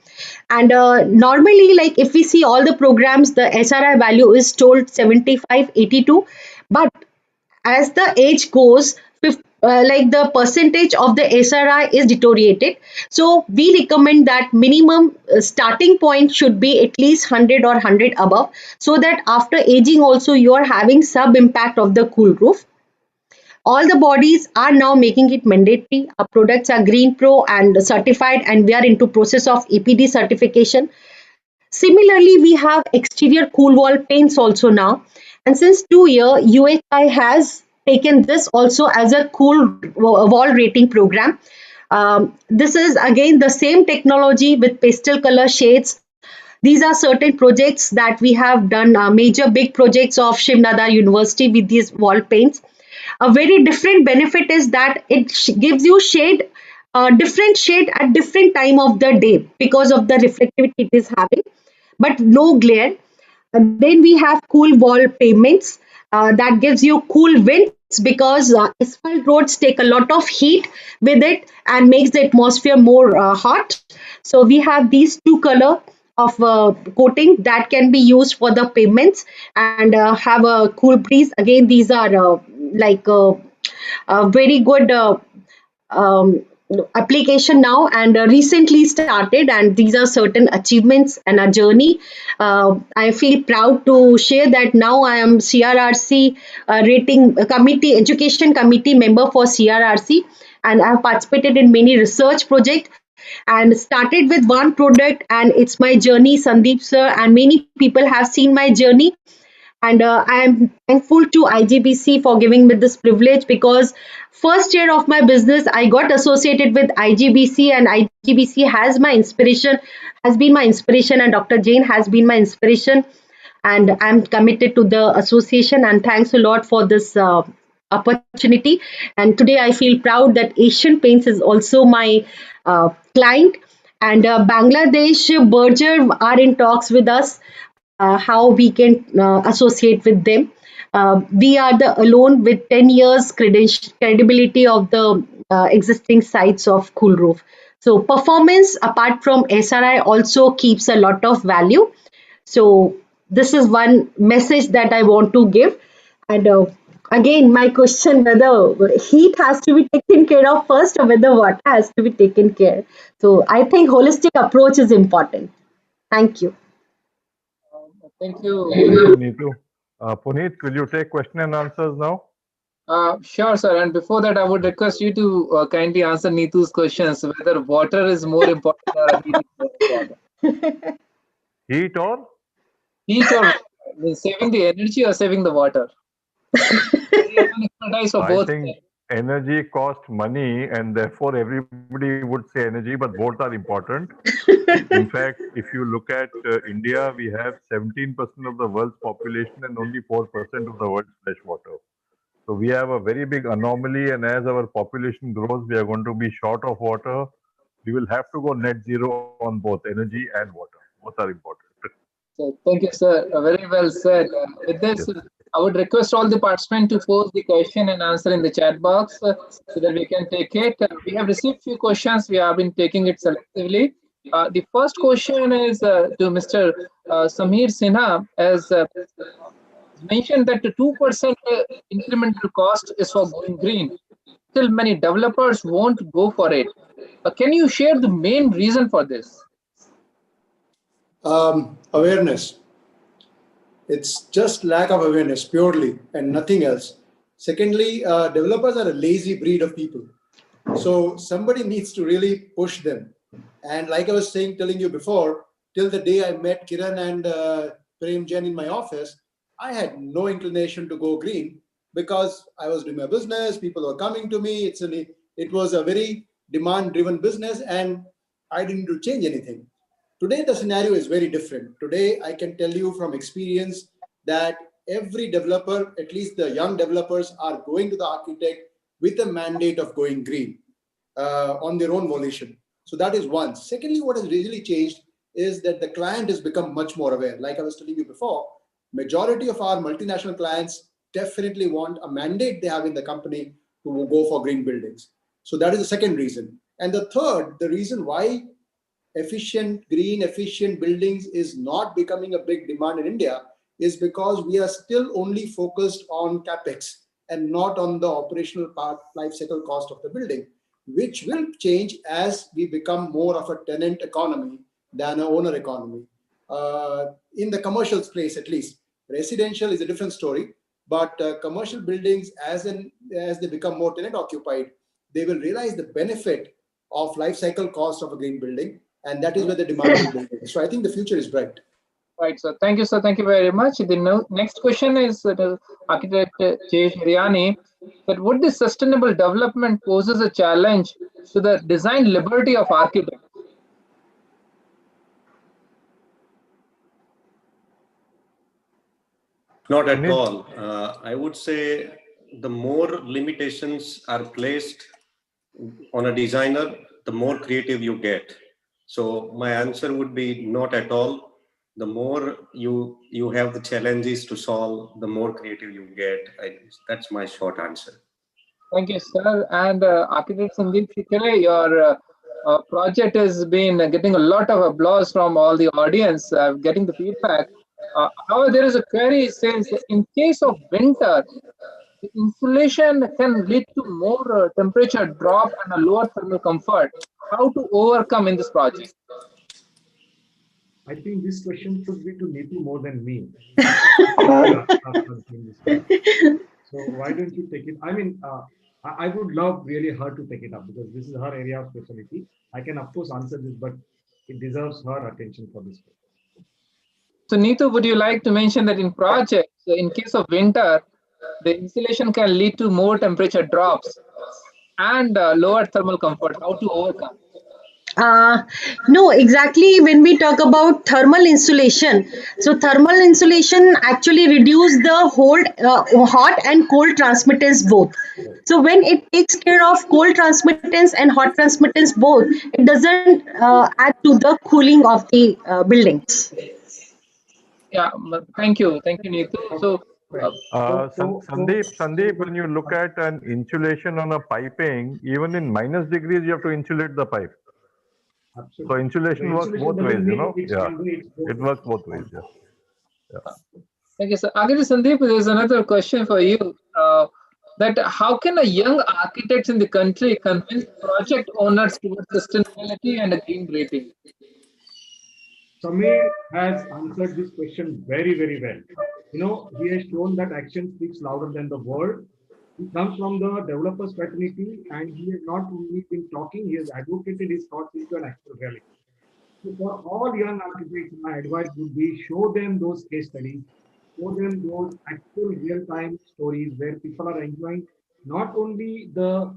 And normally, like if we see all the programs, the SRI value is told 75, 82. But as the age goes, like the percentage of the SRI is deteriorated. So we recommend that minimum starting point should be at least 100 or 100 above, so that after aging also you are having sub impact of the cool roof. All the bodies are now making it mandatory. Our products are Green Pro and certified, and we are into process of EPD certification. Similarly, we have exterior cool wall paints also now. And since 2 years, UHI has taken this also as a cool wall rating program. This is again the same technology with pastel color shades. These are certain projects that we have done, major big projects of Shiv Nadar University with these wall paints. A very different benefit is that it gives you shade, different shade at different time of the day because of the reflectivity it is having, but no glare. Then we have cool wall pavements that gives you cool winds because asphalt roads take a lot of heat with it and makes the atmosphere more hot. So we have these two color of coating that can be used for the pavements and have a cool breeze. Again, these are like very good um, application now, and recently started, and these are certain achievements and a journey. I feel proud to share that now I am CRRC rating committee, education committee member for CRRC, and I have participated in many research projects and started with one product, and it's my journey, Sandeep sir, and many people have seen my journey. And I am thankful to IGBC for giving me this privilege, because first year of my business I got associated with IGBC, and IGBC has my inspiration, has been my inspiration, and Dr. Jain has been my inspiration, and I'm committed to the association, and thanks a lot for this opportunity. And today I feel proud that Asian Paints is also my client, and Bangladesh Berger are in talks with us how we can associate with them. we are the alone with 10 years credibility of the existing sites of Cool Roof. So performance apart from SRI also keeps a lot of value. So this is one message that I want to give. And again, my question whether heat has to be taken care of first or whether water has to be taken care. So I think holistic approach is important. Thank you. Thank you. Neetu. Puneet, will you take question and answers now? Sure, sir. And before that, I would request you to kindly answer Neetu's questions, whether water is more important or heat is more important. Heat or? Heat or saving the energy or saving the water? We have an expertise for I both. think energy costs money, and therefore everybody would say energy, but both are important. In fact, if you look at India, we have 17% of the world's population and only 4% of the world's fresh water. So we have a very big anomaly, and as our population grows, we are going to be short of water. We will have to go net zero on both energy and water. Both are important. So thank you, sir. Very well said. With this, I would request all the participants to post the question and answer in the chat box so that we can take it. We have received few questions. We have been taking it selectively. The first question is to Mr. Samir Sinha, as mentioned that the 2% incremental cost is for going green. Still, many developers won't go for it. Can you share the main reason for this? Awareness. It's just lack of awareness purely and nothing else. Secondly, developers are a lazy breed of people. So somebody needs to really push them. And like I was telling you before, till the day I met Kiran and Prem Jain in my office, I had no inclination to go green because I was doing my business, people were coming to me. It was a very demand-driven business and I didn't do change anything. Today, the scenario is very different. Today, I can tell you from experience that every developer, at least the young developers, are going to the architect with a mandate of going green on their own volition. So that is one. Secondly, what has really changed is that the client has become much more aware. Like I was telling you before, majority of our multinational clients definitely want a mandate they have in the company to go for green buildings. So that is the second reason. And the third, the reason why green efficient buildings is not becoming a big demand in India is because we are still only focused on capex and not on the operational part, life cycle cost of the building, which will change as we become more of a tenant economy than an owner economy. In the commercial space, at least, residential is a different story, but commercial buildings, as they become more tenant occupied, they will realize the benefit of life cycle cost of a green building. And that is where the demand is building. So I think the future is bright. Right, sir. Thank you, sir. Thank you very much. The next question is to Architect Jayesh Hiriani, that would this sustainable development poses a challenge to the design liberty of architects? Not at all. I would say the more limitations are placed on a designer, the more creative you get. So my answer would be not at all. The more you have the challenges to solve, the more creative you get. That's my short answer. Thank you, sir. And Architect Sandeep Shikare, your project has been getting a lot of applause from all the audience, getting the feedback. However, there is a query says in case of winter, the insulation can lead to more temperature drop and a lower thermal comfort. How to overcome in this project? I think this question should be to Neetu more than me. So why don't you take it? I mean, I would love really her to take it up because this is her area of specialty. I can of course answer this, but it deserves her attention for this. So Neetu, would you like to mention that in projects, in case of winter, the insulation can lead to more temperature drops and lower thermal comfort? How to overcome? No, exactly. When we talk about thermal insulation, so thermal insulation actually reduce the hot and cold transmittance both. So when it takes care of cold transmittance and hot transmittance both, it doesn't add to the cooling of the buildings. Yeah, thank you, Neetu. So Sandeep, when you look at an insulation on a piping, even in minus degrees, you have to insulate the pipe. Absolutely. So insulation The works both ways, doesn't you mean know. it's Yeah, can do it both it ways. works both ways. Yeah. Thank you, sir. Again, Sandeep, there's another question for you. That how can a young architects in the country convince project owners towards sustainability and a green rating? Samir has answered this question very, very well. You know, he has shown that action speaks louder than the word. He comes from the developers fraternity, and he has not only been talking, he has advocated his thoughts into an actual reality. So for all young architects, my advice would be show them those case studies, show them those actual real-time stories where people are enjoying not only the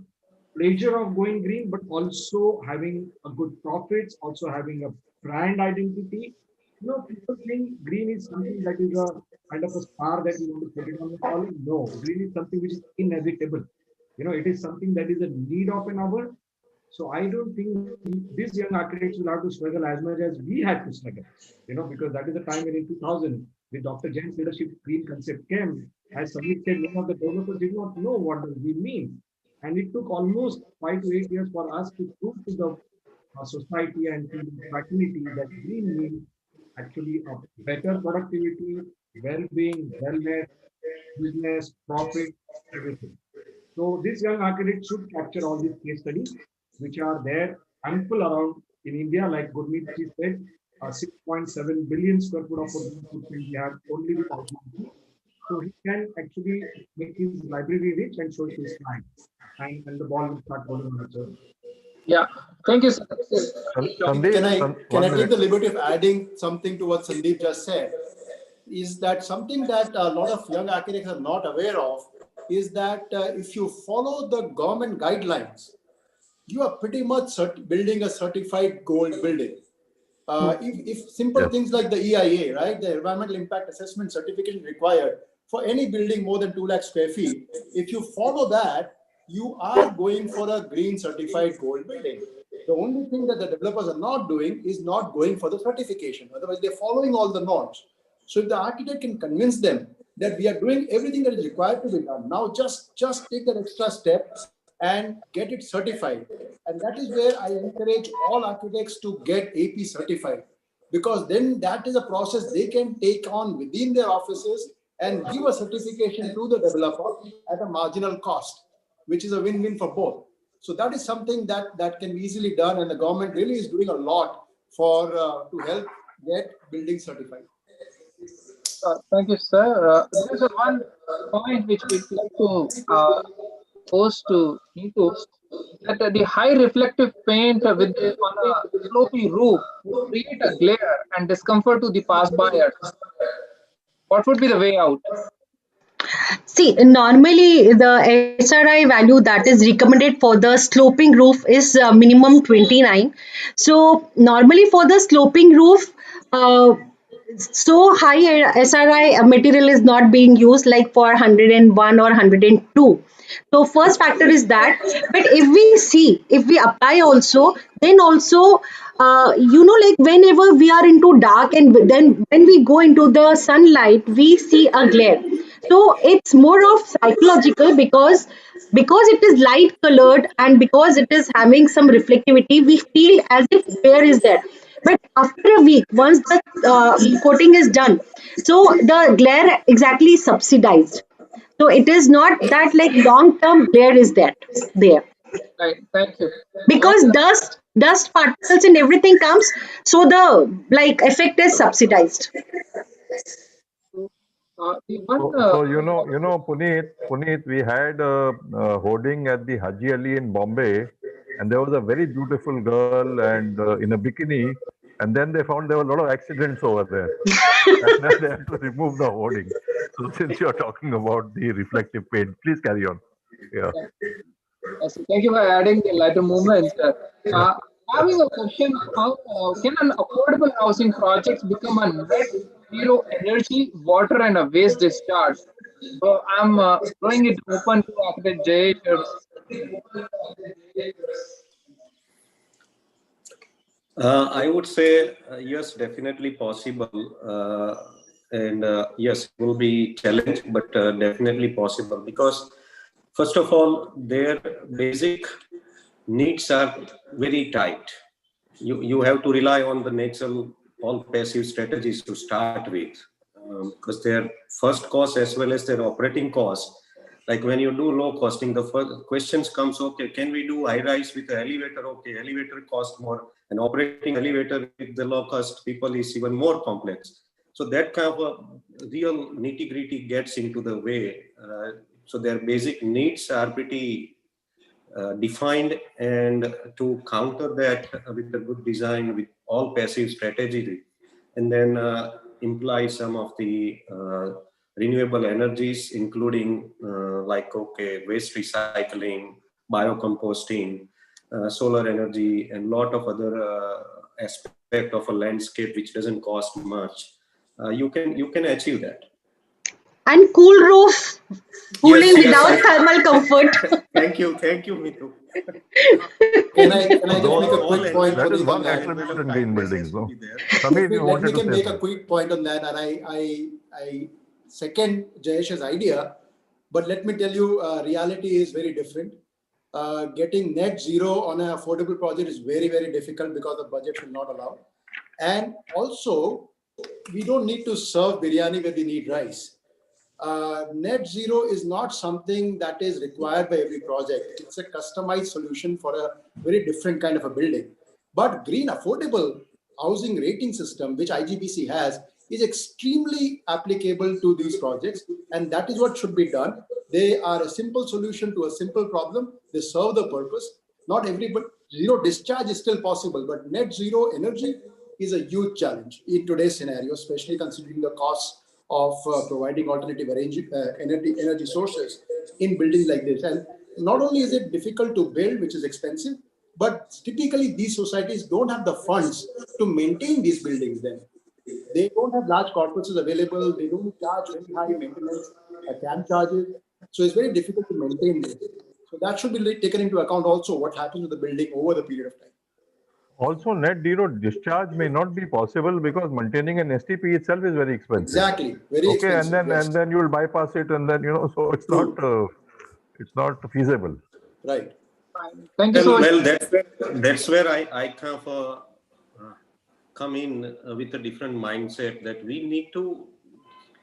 pleasure of going green, but also having a good profits, also having a brand identity. You know, people think green is something that is a kind of a star that you want to put it on the column. No, green is something which is inevitable. You know, it is something that is a need of an hour. So I don't think these young architects will have to struggle as much as we had to struggle. You know, because that is the time when in 2000, with Dr. Jain's leadership, green concept came. As Samir said, many of the developers did not know what the green means. And it took almost 5 to 8 years for us to prove to the society and to the fraternity that green means actually a better productivity, well-being, wellness, business, profit, everything. So this young architect should capture all these case studies, which are there ample around in India, like Gurmeet ji said, 6.7 billion square foot of footprint we have only with Outline. So he can actually make his library rich and show it to his clients. And the ball will start rolling on its own. Yeah, thank you, sir. Sandeep, Can I take the liberty of adding something to what Sandeep just said? Is that something that a lot of young architects are not aware of? Is that if you follow the government guidelines, you are pretty much building a certified gold building. If simple things like the EIA, right, the environmental impact assessment certification required for any building more than 2 lakh square feet, if you follow that, you are going for a green certified gold building. The only thing that the developers are not doing is not going for the certification. Otherwise, they're following all the norms. So if the architect can convince them that we are doing everything that is required to be done, now just take that extra step and get it certified. And that is where I encourage all architects to get AP certified, because then that is a process they can take on within their offices and give a certification to the developer at a marginal cost, which is a win-win for both. So that is something that can be easily done, and the government really is doing a lot for to help get buildings certified. Thank you, sir. There's one point which we'd like to pose to Neetu, that the high reflective paint on a slopy roof would create a glare and discomfort to the passerby. What would be the way out? See, normally the SRI value that is recommended for the sloping roof is minimum 29. So normally for the sloping roof, so high SRI material is not being used, like for 101 or 102. So first factor is that. But if we apply also, then also like whenever we are into dark and then when we go into the sunlight, we see a glare. So it's more of psychological, because it is light colored and because it is having some reflectivity, we feel as if glare is there. But after a week, once the coating is done, so the glare exactly subsidized. So it is not that like long term glare is there. Right, thank you. Because dust particles and everything comes, so the like effect is subsidized. So you know, Puneet, we had a hoarding at the Haji Ali in Bombay, and there was a very beautiful girl and in a bikini, and then they found there were a lot of accidents over there, and then they had to remove the hoarding. So since you're talking about the reflective paint, please carry on. Yeah. So thank you for adding the lighter movements. Having a question: how can an affordable housing project become a net zero energy, water, and a waste discharge? So I'm throwing it open to Architect Jayesh. I would say yes, definitely possible. and yes, it will be challenge, but definitely possible, because first of all, their basic needs are very tight. You have to rely on the natural all passive strategies to start with, because their first cost as well as their operating cost, like when you do low costing, the first questions comes, okay, can we do high rise with the elevator? Okay, elevator cost more, and operating elevator with the low cost people is even more complex. So that kind of a real nitty gritty gets into the way. So their basic needs are pretty defined, and to counter that with a good design with all passive strategy, and then imply some of the renewable energies, including like, okay, waste recycling, biocomposting, solar energy, and lot of other aspect of a landscape which doesn't cost much. You can achieve that. And cool roof, cooling Yes, without thermal comfort. Thank you, Mitu. Can I just make a All quick point? That is Puneet, one on that? attribute in green buildings, no? Let Samir, me, you let me wanted to say make a something. quick point on that, and I second Jayesh's idea, but let me tell you, reality is very different. Getting net zero on an affordable project is very, very difficult because the budget will not allow. And also, we don't need to serve biryani where we need rice. Net zero is not something that is required by every project. It's a customized solution for a very different kind of a building. But green affordable housing rating system, which IGBC has, is extremely applicable to these projects. And that is what should be done. They are a simple solution to a simple problem. They serve the purpose. Not everybody, zero discharge is still possible, but net zero energy is a huge challenge in today's scenario, especially considering the costs of providing alternative energy sources in buildings like this. And not only is it difficult to build, which is expensive, but typically these societies don't have the funds to maintain these buildings then. They don't have large corpuses available. They don't charge very high maintenance CAM charges. So it's very difficult to maintain this. So that should be taken into account also, what happens to the building over the period of time. Also, net zero discharge may not be possible because maintaining an STP itself is very expensive. Exactly, very Okay, expensive. and then you will bypass it, and then so it's not feasible. Right. Thank you so much. Well, that's where I kind of come in with a different mindset, that we need to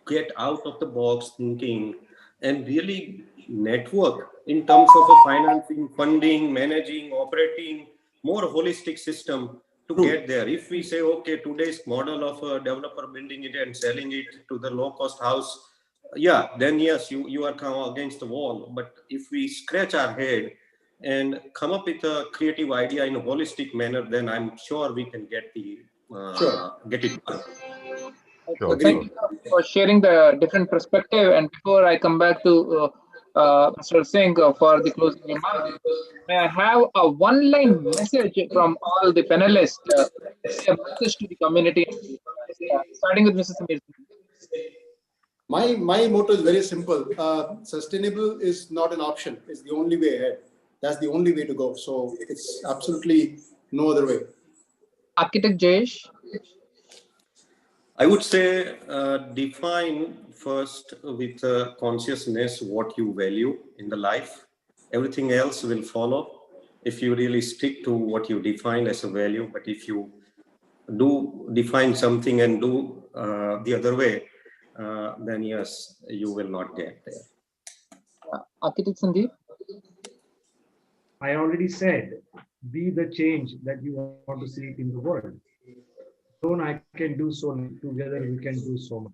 get out of the box thinking and really network in terms of a financing, funding, managing, operating, more holistic system to get there. If we say, okay, today's model of a developer building it and selling it to the low cost house, yeah, then yes, you are kind of against the wall. But if we scratch our head and come up with a creative idea in a holistic manner, then I'm sure we can get it done. Sure, Thank you for sharing the different perspective. And before I come back to Mr. Singh for the closing remarks, may I have a one-line message from all the panelists, a message to the community, starting with Mr. Samir. My motto is very simple. Sustainable is not an option. It's the only way ahead. That's the only way to go. So it's absolutely no other way. Architect Jayesh. I would say define first with consciousness what you value in the life. Everything else will follow if you really stick to what you define as a value. But if you do define something and do the other way, then yes, you will not get there. Architect Sandeep. I already said, be the change that you want to see in the world. Alone I can do so, together we can do so much.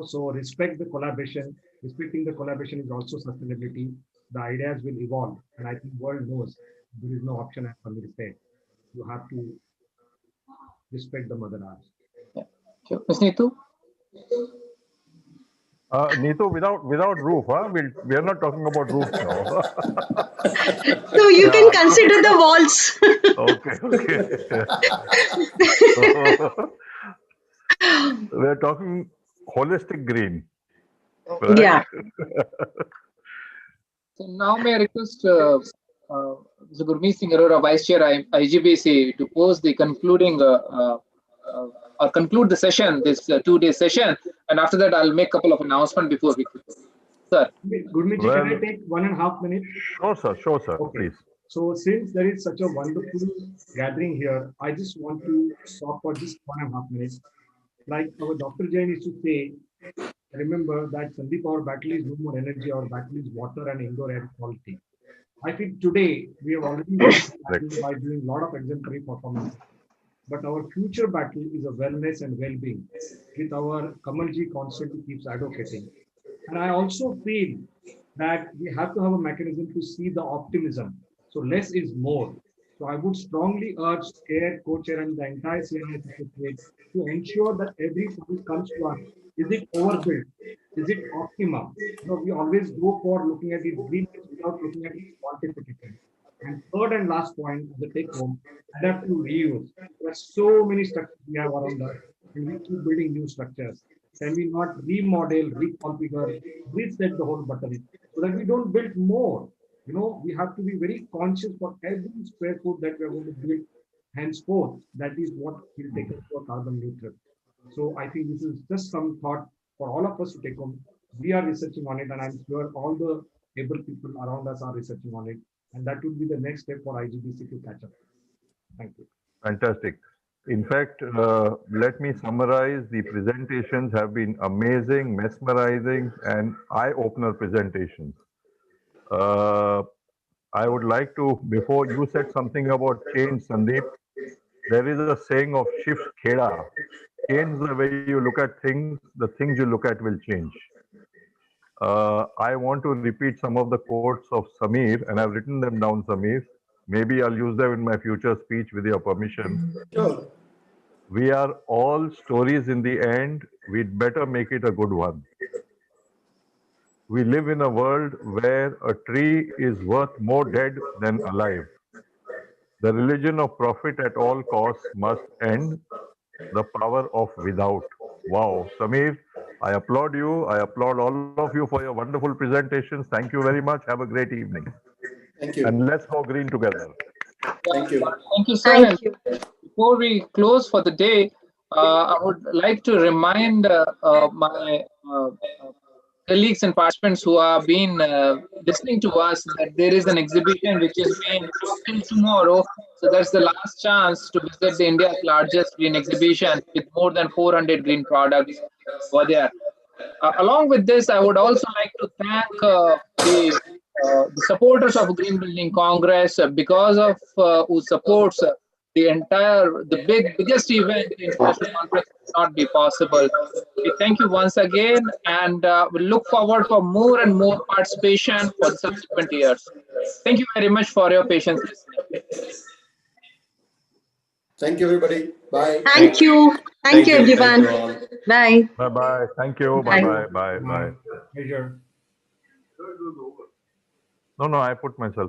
So respect the collaboration. Respecting the collaboration is also sustainability. The ideas will evolve, and I think the world knows there is no option, as Samir said. You have to respect the mother earth. Yeah. Sure. Ms. Neetu? Neetu, without roof, we are not talking about roof now. So you can consider the walls. Okay. We are talking holistic green. Right? Yeah. So now may I request Mr. Gurmeet Singh Arora, Vice Chair IGBC, to pose the concluding or conclude the session, this 2-day session, and after that I'll make a couple of announcements before we close. Sir. Gurmeet, can I take 1.5 minutes? Sure, sir. Sure, sir. Okay. Please. So since there is such a wonderful gathering here, I just want to talk for just 1.5 minutes. Like our Dr. Jain used to say, remember that Sandeep, our battle is no more energy, our battle is water and indoor air quality. I think today we have already won the battle by doing a lot of exemplary performance. But our future battle is a wellness and well-being, with our Kamalji constantly keeps advocating. And I also feel that we have to have a mechanism to see the optimism. So less is more. So I would strongly urge chair, co-chair, and the entire CNI secretariat to ensure that every fund comes to us. Is it overbuilt? Is it optimum? We always go for looking at it green without looking at it quantification. And third and last point, the take home, adaptive reuse. There are so many structures we have around us, and we keep building new structures. Can we not remodel, reconfigure, reset the whole button so that we don't build more? We have to be very conscious for every square foot that we are going to build henceforth. That is what will take us to a carbon neutral. So I think this is just some thought for all of us to take home. We are researching on it, and I'm sure all the able people around us are researching on it. And that would be the next step for IGBC to catch up. Thank you. Fantastic. In fact, let me summarize. The presentations have been amazing, mesmerizing, and eye-opener presentations. I would like to, before you said something about change, Sandeep, there is a saying of shift kheda. Change the way you look at things, the things you look at will change. I want to repeat some of the quotes of Samir, and I've written them down, Samir. Maybe I'll use them in my future speech with your permission. Sure. We are all stories in the end. We'd better make it a good one. We live in a world where a tree is worth more dead than alive. The religion of profit at all costs must end. The power of without. Wow, Samir, I applaud you. I applaud all of you for your wonderful presentations. Thank you very much. Have a great evening. Thank you. And let's go green together. Thank you. Thank you, sir. Thank you. Before we close for the day, I would like to remind my colleagues and participants who have been listening to us that there is an exhibition which is being till tomorrow. So that's the last chance to visit the India's largest green exhibition with more than 400 green products over there. Along with this, I would also like to thank the supporters of Green Building Congress because of who supports the biggest event, the international conference, would not be possible. We thank you once again, and we look forward for more and more participation for the subsequent years. Thank you very much for your patience. Thank you, everybody. Bye. Thank you. Thank you, everyone. Thank you all. Bye. Bye-bye. Thank you. Bye. Bye-bye. Bye-bye. Pleasure. No, I put myself.